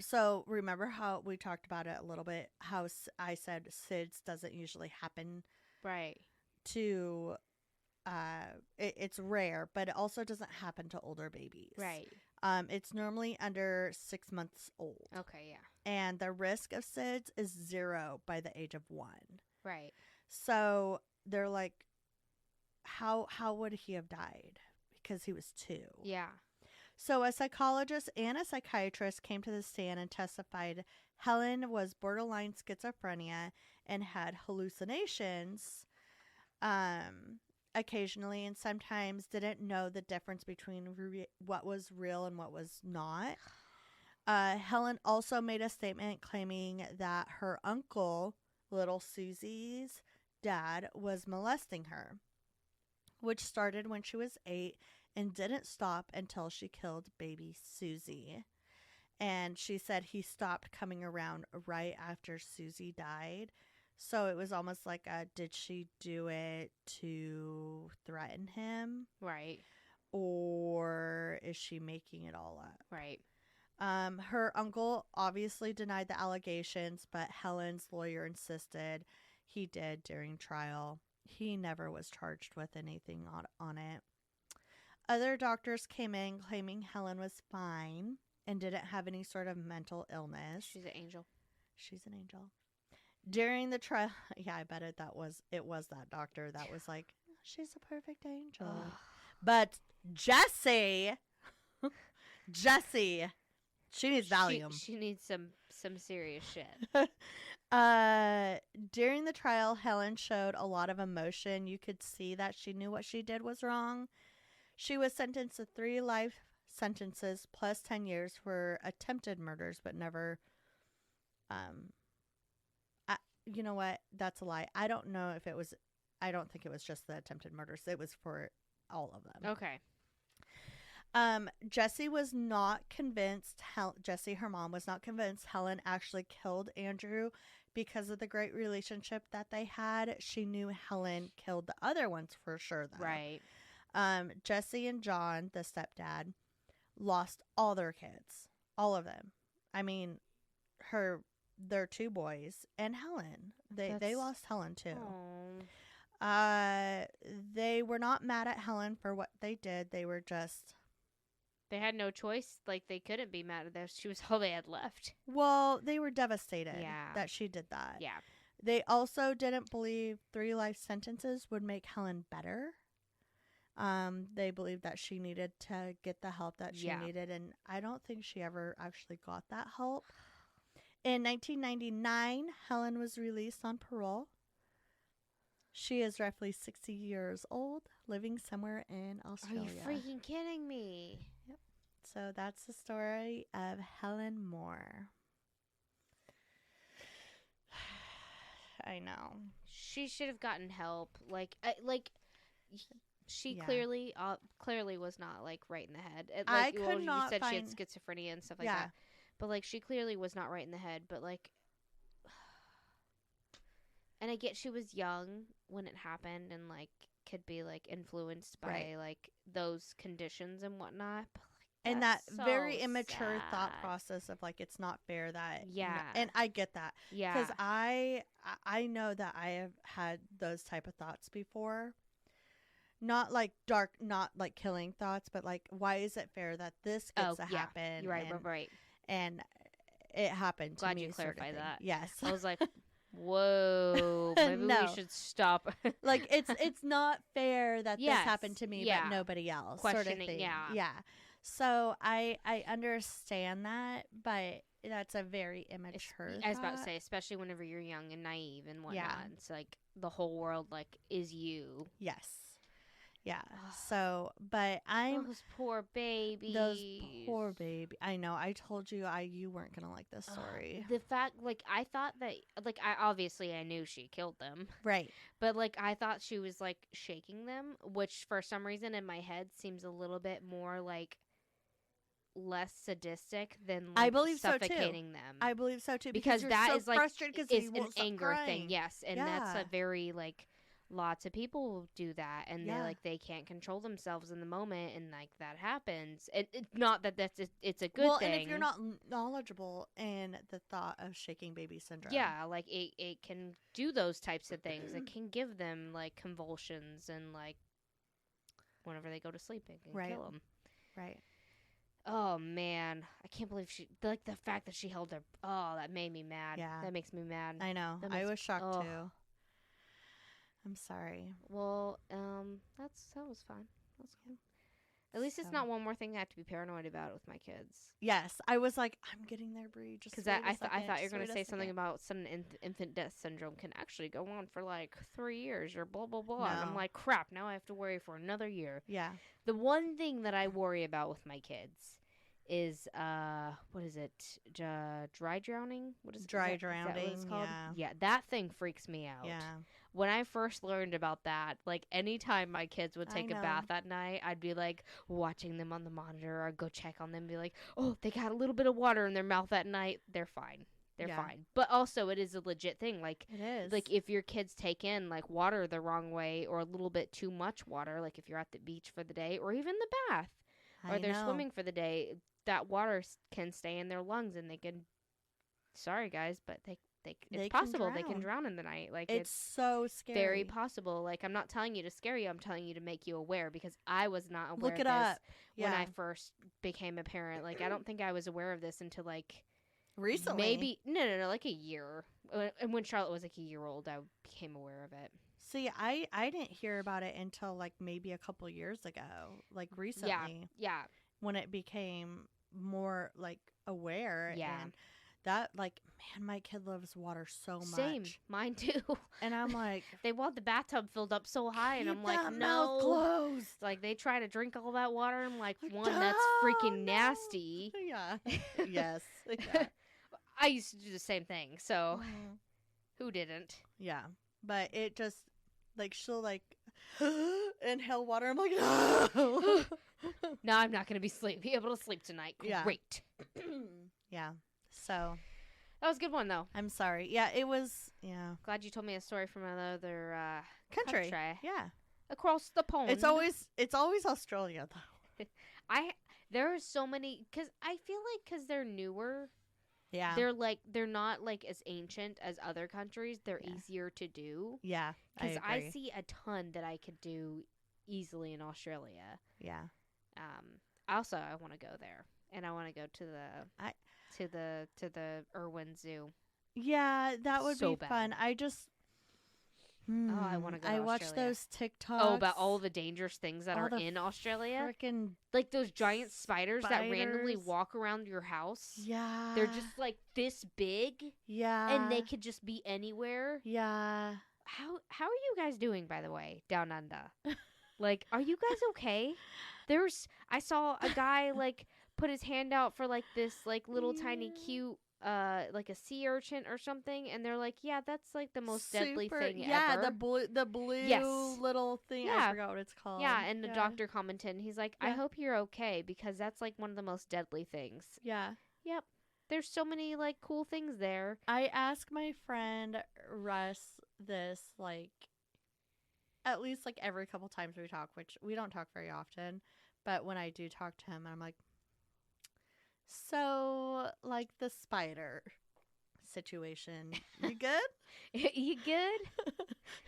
So remember how we talked about it a little bit? How I said SIDS doesn't usually happen Right. to. It's rare, but it also doesn't happen to older babies. Right. It's normally under 6 months old. Okay, yeah. And the risk of SIDS is 0 by the age of 1. Right. So they're like, how would he have died? Because he was 2. Yeah. So a psychologist and a psychiatrist came to the stand and testified Helen was borderline schizophrenia and had hallucinations occasionally, and sometimes didn't know the difference between what was real and what was not. Helen also made a statement claiming that her uncle, little Susie's dad, was molesting her, which started when she was 8 and didn't stop until she killed baby Susie. And she said he stopped coming around right after Susie died. So it was almost like did she do it to threaten him? Right. Or is she making it all up? Right. Her uncle obviously denied the allegations, but Helen's lawyer insisted he did during trial. He never was charged with anything on it. Other doctors came in claiming Helen was fine and didn't have any sort of mental illness. She's an angel. She's an angel. During the trial, yeah, I bet it was that doctor that was like, she's a perfect angel. Ugh. But Jessie, she needs Valium. She needs some serious shit. During the trial, Helen showed a lot of emotion. You could see that she knew what she did was wrong. She was sentenced to 3 life sentences plus 10 years for attempted murders, but never, you know what? That's a lie. I don't think it was just the attempted murders. It was for all of them. Okay. Jessie was not convinced, Jessie, her mom, was not convinced Helen actually killed Andrew because of the great relationship that they had. She knew Helen killed the other ones for sure, though. Right. Jessie and John, the stepdad, lost all their kids. All of them. I mean, their 2 boys and Helen. They lost Helen too. Aww. They were not mad at Helen for what they did. They were just... They had no choice. Like, they couldn't be mad at this. She was all they had left. Well, they were devastated Yeah. that she did that. Yeah. They also didn't believe 3 life sentences would make Helen better. They believed that she needed to get the help that she needed, and I don't think she ever actually got that help. In 1999, Helen was released on parole. She is roughly 60 years old, living somewhere in Australia. Are you freaking kidding me? Yep. So that's the story of Helen Moore. I know. She should have gotten help. She Yeah. clearly was not like right in the head. I could not You said she had find- schizophrenia and stuff like Yeah. that. But like she clearly was not right in the head. But like, and I get she was young when it happened and like could be like influenced by Right. like those conditions and whatnot. But like, And that that's so very immature thought sad. process of like, it's not fair that... Yeah. And I get that. Yeah. Because I know that I have had those type of thoughts before. Not like dark, not like killing thoughts, but like, why is it fair that this gets to happen? You're right. Right. And it happened to Glad me. you sort of clarified thing. that. Yes. I was like, whoa, maybe No. we should stop. Like, it's not fair that Yes, this happened to me, yeah. but nobody else. Sort of Questioning, thing. yeah. Yeah. So I understand that, but that's a very immature I was about to thought. say, especially whenever you're young and naive and whatnot. Yeah. It's like the whole world like is you. Yes. Yeah. So, but I'm Those poor babies. those poor baby. I know. I told you you weren't gonna like this story. The fact, like, I thought that, like, I knew she killed them, Right. but, like, I thought she was, like, shaking them, which for some reason in my head seems a little bit more, like, less sadistic than, like, I believe so, too. suffocating them. I believe so too because you're that so is, like, frustrated because it's you an won't stop anger thing, crying. yes, and that's Yeah. a very, like, lots of people do that, and Yeah. they're like, they can't control themselves in the moment, and like that happens. Not that it's a good Well, thing. and if you're not knowledgeable in the thought of shaking baby syndrome, yeah, like it can do those types of things. It can give them like convulsions and like whenever they go to sleep, it can Right. kill them. right. Oh man, I can't believe she like the fact that she held her. Oh, that made me mad. Yeah. That makes me mad. I know. That I makes- was shocked ugh. too. I'm sorry. Well, that was fun. That's cool. At least it's So- not one more thing I have to be paranoid about with my kids. Yes, I was like, I'm getting there, Bree. Just Because wait a I thought second, you were just going wait to a say something second. about sudden infant death syndrome can actually go on for like 3 years or blah blah blah. And I'm No. like, crap! Now I have to worry for another year. Yeah. The one thing that I worry about with my kids is what is it? Dry drowning? What is Dry is that what it's drowning, called? yeah. That thing freaks me out. Yeah. When I first learned about that, like anytime my kids would I take a know. bath at night, I'd be like watching them on the monitor or go check on them and be like, oh, they got a little bit of water in their mouth at night. They're fine. They're Yeah. fine. But also, it is a legit thing. Like, It is. like if your kids take in like water the wrong way or a little bit too much water, like if you're at the beach for the day or even the bath or I they're know. swimming for the day, that water can stay in their lungs and they can. Sorry, guys, but They it's can possible they can drown. drown in the night. Like It's so scary. very possible. Like I'm not telling you to scare you. I'm telling you to make you aware because I was not aware Look of it this up. Yeah. when I first became a parent. Like I don't think I was aware of this until like Recently. maybe no, like a year. And when Charlotte was like a year old, I became aware of it. See, I didn't hear about it until like maybe a couple years ago, like recently, Yeah. when it became more like aware. Yeah. And that, like, man, my kid loves water so much. Same. Mine too. And I'm like, They want the bathtub filled up so high, and keep I'm like, that mouth no. closed. Like they try to drink all that water. I'm like, Like, one, that's "Oh, freaking no." nasty. Yeah. Yes. Yeah. I used to do the same thing. So Mhm. who didn't? Yeah. But it just, like, she'll, like, inhale water. I'm like, no. Now I'm not going to be able to sleep tonight. Yeah. Great. Yeah. So, That was a good one, though. I'm sorry. Yeah, it was, yeah. Glad you told me a story from another Country. country. Yeah. Across the pond. It's always Australia, though. There are so many, because I feel like because they're newer, Yeah. they're not like as ancient as other countries. They're Yeah. easier to do. Yeah. Because I agree. see a ton that I could do easily in Australia. Yeah. Also, I want to go there, and I want to go to I- the Irwin Zoo. Yeah, that would So be fun. bad. I just. I wanna go to I watched Australia. those TikToks. Oh, about all the dangerous things that all are the in Australia, freaking. like those giant spiders that randomly spiders. walk around your house. Yeah. They're just like this big, Yeah. and they could just be anywhere. Yeah. How are you guys doing, by the way, down under? Like, are you guys okay? I saw a guy like put his hand out for like this like little tiny Yeah. cute like a sea urchin or something, and they're like, yeah, that's like the most deadly Super- thing yeah, ever. the blue Yes. little thing. Yeah. I forgot what it's called. Yeah, and the doctor commented, and he's like, I Yeah. hope you're okay because that's like one of the most deadly things. Yeah. Yep. There's so many like cool things there. I ask my friend Russ this like at least like every couple times we talk, which we don't talk very often, but when I do talk to him, I'm like, so like the spider situation, you good? You good?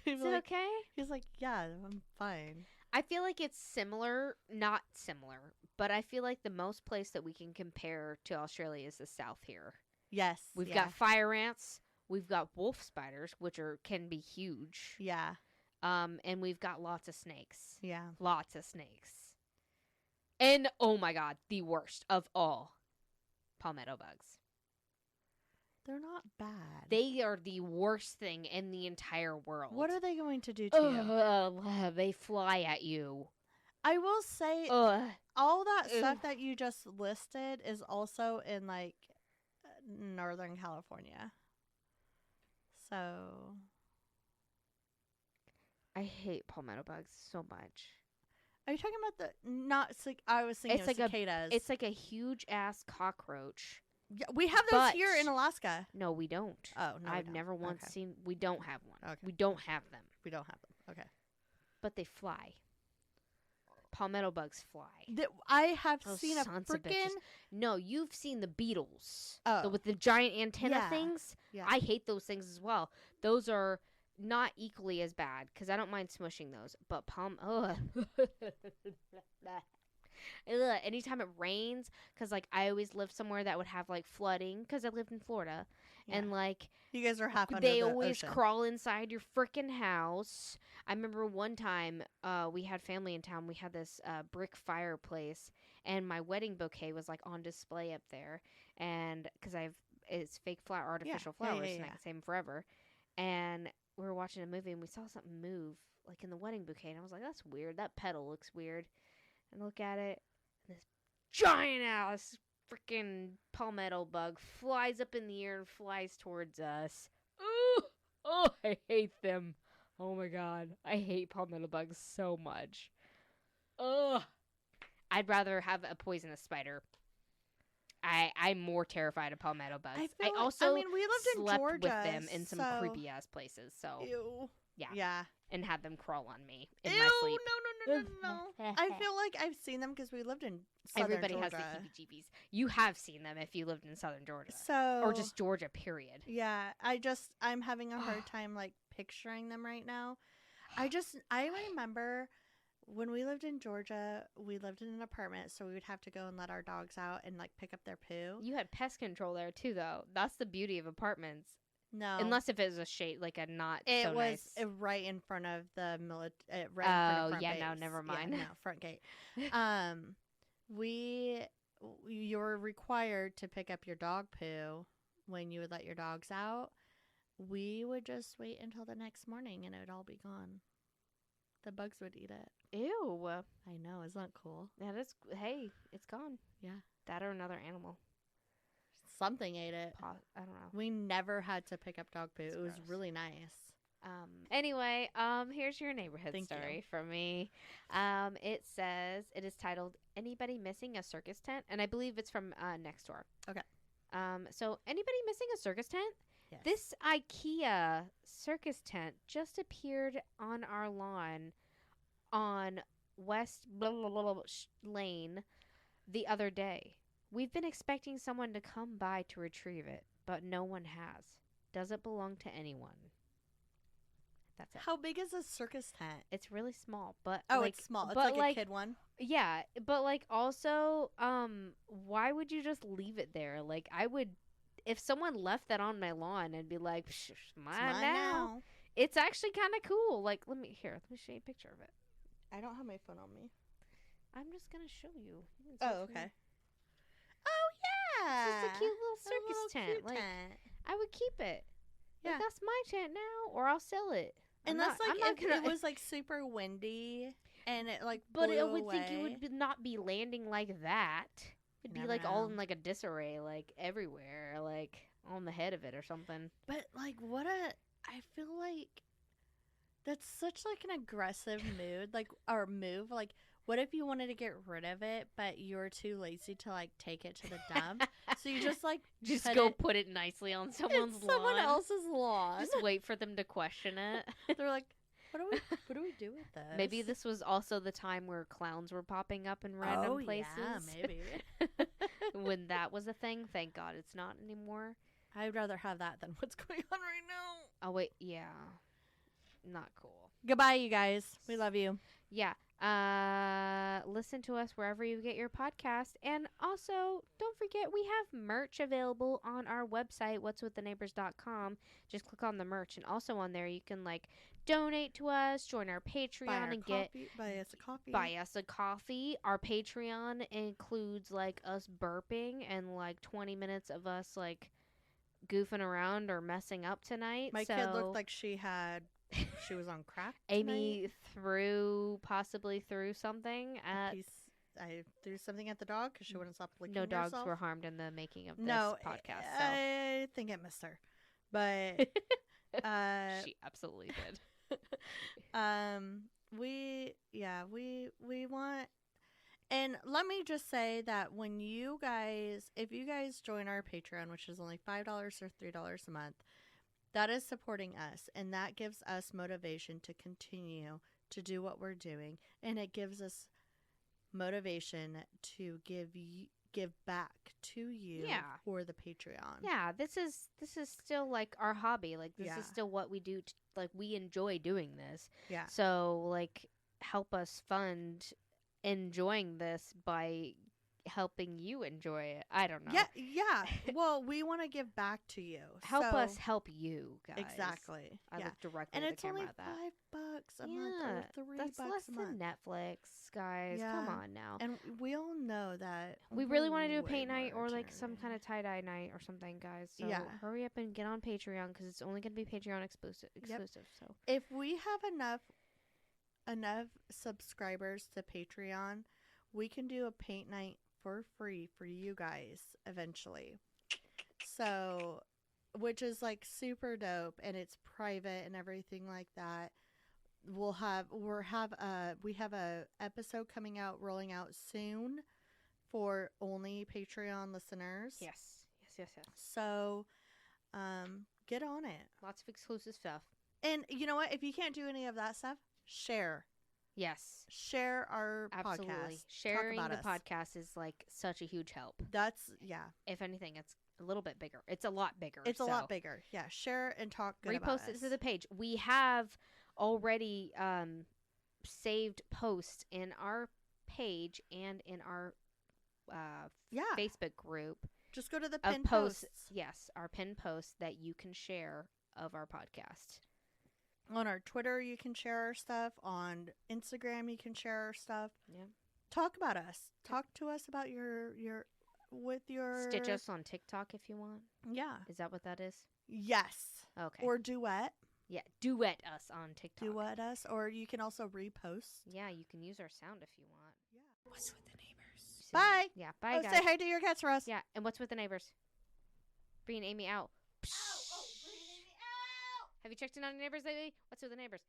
he's Is it like, okay? he's like, yeah, I'm fine. I feel like it's similar, not similar, but I feel like the most place that we can compare to Australia is the south here. Yes, We've yeah. got fire ants, we've got wolf spiders, which can be huge. yeah, And we've got lots of snakes. yeah. Lots of snakes. And oh my god, the worst of all, palmetto bugs. They're not bad. They are the worst thing in the entire world. What are they going to do to you? They fly at you. I will say Ugh. all that stuff Ugh. that you just listed is also in like Northern California. So I hate palmetto bugs so much. are you talking about the not? I was thinking It's of like cicadas. It's like a huge ass cockroach. Yeah, we have those but- here in Alaska. No, we don't. Oh no, we I've don't. never once Okay. seen. We don't have one. Okay. We don't have them, We don't have them. Okay. but they fly. Palmetto bugs fly. I have Those seen a sons of freaking. bitches. No, you've seen the beetles. Oh. With the giant antenna Yeah. things. Yeah. I hate those things as well. Those are not equally as bad because I don't mind smushing those. But anytime it rains, because like I always lived somewhere that would have like flooding because I lived in Florida, and Yeah. like You guys are half under they the always ocean. crawl inside your freaking house. I remember one time we had family in town. We had this brick fireplace, and my wedding bouquet was like on display up there, and because it's fake artificial Yeah, yeah, flowers, yeah, and I yeah. can save them forever. And we were watching a movie, and we saw something move like in the wedding bouquet, and I was like, "That's weird. That petal looks weird." And look at it, and this giant ass freaking palmetto bug flies up in the air and flies towards us. Ooh, oh, I hate them. Oh my god, I hate palmetto bugs so much. Ugh. I'd rather have a poisonous spider. I'm more terrified of palmetto bugs. I, I feel like- also I mean, we lived in slept Georgia with them in some so- creepy ass places. So Ew. Yeah. Yeah. and had them crawl on me in Ew. my sleep. No. I feel like I've seen them because we lived in Southern Everybody Georgia. has the heebie-jeebies. You have seen them if you lived in southern Georgia. So Or just Georgia, period. yeah. I'm having a hard time like picturing them right now. I remember when we lived in Georgia, we lived in an apartment, so we would have to go and let our dogs out and like pick up their poo. You had pest control there too, though. That's the beauty of apartments. No, Unless if it was a shade, like a not it so was nice. right in front of the right in front Oh, of front yeah, base. no, never mind. Yeah, no, front gate. You were required to pick up your dog poo when you would let your dogs out. We would just wait until the next morning and it would all be gone. The bugs would eat it. Ew. I know, isn't that cool? That is, hey, it's gone. Yeah. That or another animal. Something ate it. I don't know. We never had to pick up dog poo. It's It was gross. really nice. Anyway, here's your neighborhood Thank you. story from me. It says it is titled "Anybody Missing a Circus Tent?" and I believe it's from next door. Okay. So anybody missing a circus tent? Yes. This IKEA circus tent just appeared on our lawn on West Lane the other day. We've been expecting someone to come by to retrieve it, but no one has. Does it belong to anyone? That's it. How big is a circus tent? It's really small, but Oh, like, it's small. It's but like a kid one. yeah, but like also, why would you just leave it there? Like I would, if someone left that on my lawn, I'd be like, Psh, mine, It's mine now. It's actually kind of cool. Like let me show you a picture of it. I don't have my phone on me. I'm just gonna show you. You can see Oh, it from okay. here. Oh yeah. It's just a cute little A circus little tent. cute Like tent. I would keep it. Like, Yeah. that's my tent now, or I'll sell it. Unless I'm like not if gonna- it was like super windy and it like But blew I would think it away. would not be landing like that. It'd be Never like all know. in like a disarray, like everywhere, like on the head of it or something. But like what a I feel like that's such like an aggressive mood, like or move. Like what if you wanted to get rid of it but you're too lazy to like take it to the dump? So you just like Just put go it put it nicely on in someone's someone lawn. else's lawn. Just wait for them to question it. They're like, what do we do with this? Maybe this was also the time where clowns were popping up in random oh, places. Yeah, maybe. When that was a thing, thank God it's not anymore. I'd rather have that than what's going on right now. Oh wait, yeah, not cool. Goodbye, you guys. We love you. Yeah. Listen to us wherever you get your podcast. And also, don't forget we have merch available on our website, what'swiththeneighbors.com. Just click on the merch. And also on there, you can, like, donate to us, join our Patreon, and Buy us a coffee. buy us a coffee. Our Patreon includes, like, us burping and, like, 20 minutes of us, like, goofing around or messing up tonight. My so kid looked like she was on crack. Amy possibly threw something at. I threw something at the dog because she wouldn't stop licking No dogs herself. were harmed in the making of this No, podcast. So. I think it missed her, but She absolutely did. we want, and let me just say that if you guys join our Patreon, which is only $5 or $3 a month, that is supporting us, and that gives us motivation to continue to do what we're doing, and it gives us motivation to give back to you for the Patreon. Yeah, this is still like our hobby. Like this is still what we do. Like we enjoy doing this. Yeah. So like help us fund enjoying this by helping you enjoy it. I don't know. Yeah. Well, we want to give back to you. Help us help you guys. Exactly. I look directly and at it's the camera only at that. $5 a month or $3 that's less a month. than Netflix, guys. Yeah. Come on now. And we all know that We really want to do a way paint night more or like some opportunity. kind of tie-dye night or something, guys. So Yeah. hurry up and get on Patreon because it's only going to be Patreon exclusive. So If we have enough subscribers to Patreon, we can do a paint night for free for you guys eventually. So, which is like super dope, and it's private and everything like that. We have a episode coming out, rolling out soon for only Patreon listeners. yes. So, get on it. Lots of exclusive stuff. And you know what? If you can't do any of that stuff, share Yes. our Absolutely. podcast. Sharing Talk the about us. podcast is like such a huge help. That's If anything, it's a little bit bigger. It's a lot bigger. it's a lot bigger. Yeah, share and talk good about Repost it us. to the page. We have already saved posts in our page and in our Facebook group Just go to the of pin posts. posts. Yes, our pinned posts that you can share of our podcast. On our Twitter, you can share our stuff. On Instagram, you can share our stuff. Yeah. Talk about us. Talk to us about your Stitch us on TikTok if you want. Yeah. Is that what that is? Yes. Okay. Or duet. Yeah, duet us on TikTok. Duet us. Or you can also repost. Yeah, you can use our sound if you want. Yeah. What's with the neighbors? So, Bye. Yeah, bye guys. Say hi to your cats for us. Yeah, and what's with the neighbors? Bringing Amy out. Bringing Amy out. Have you checked in on your neighbors lately? What's with the neighbors?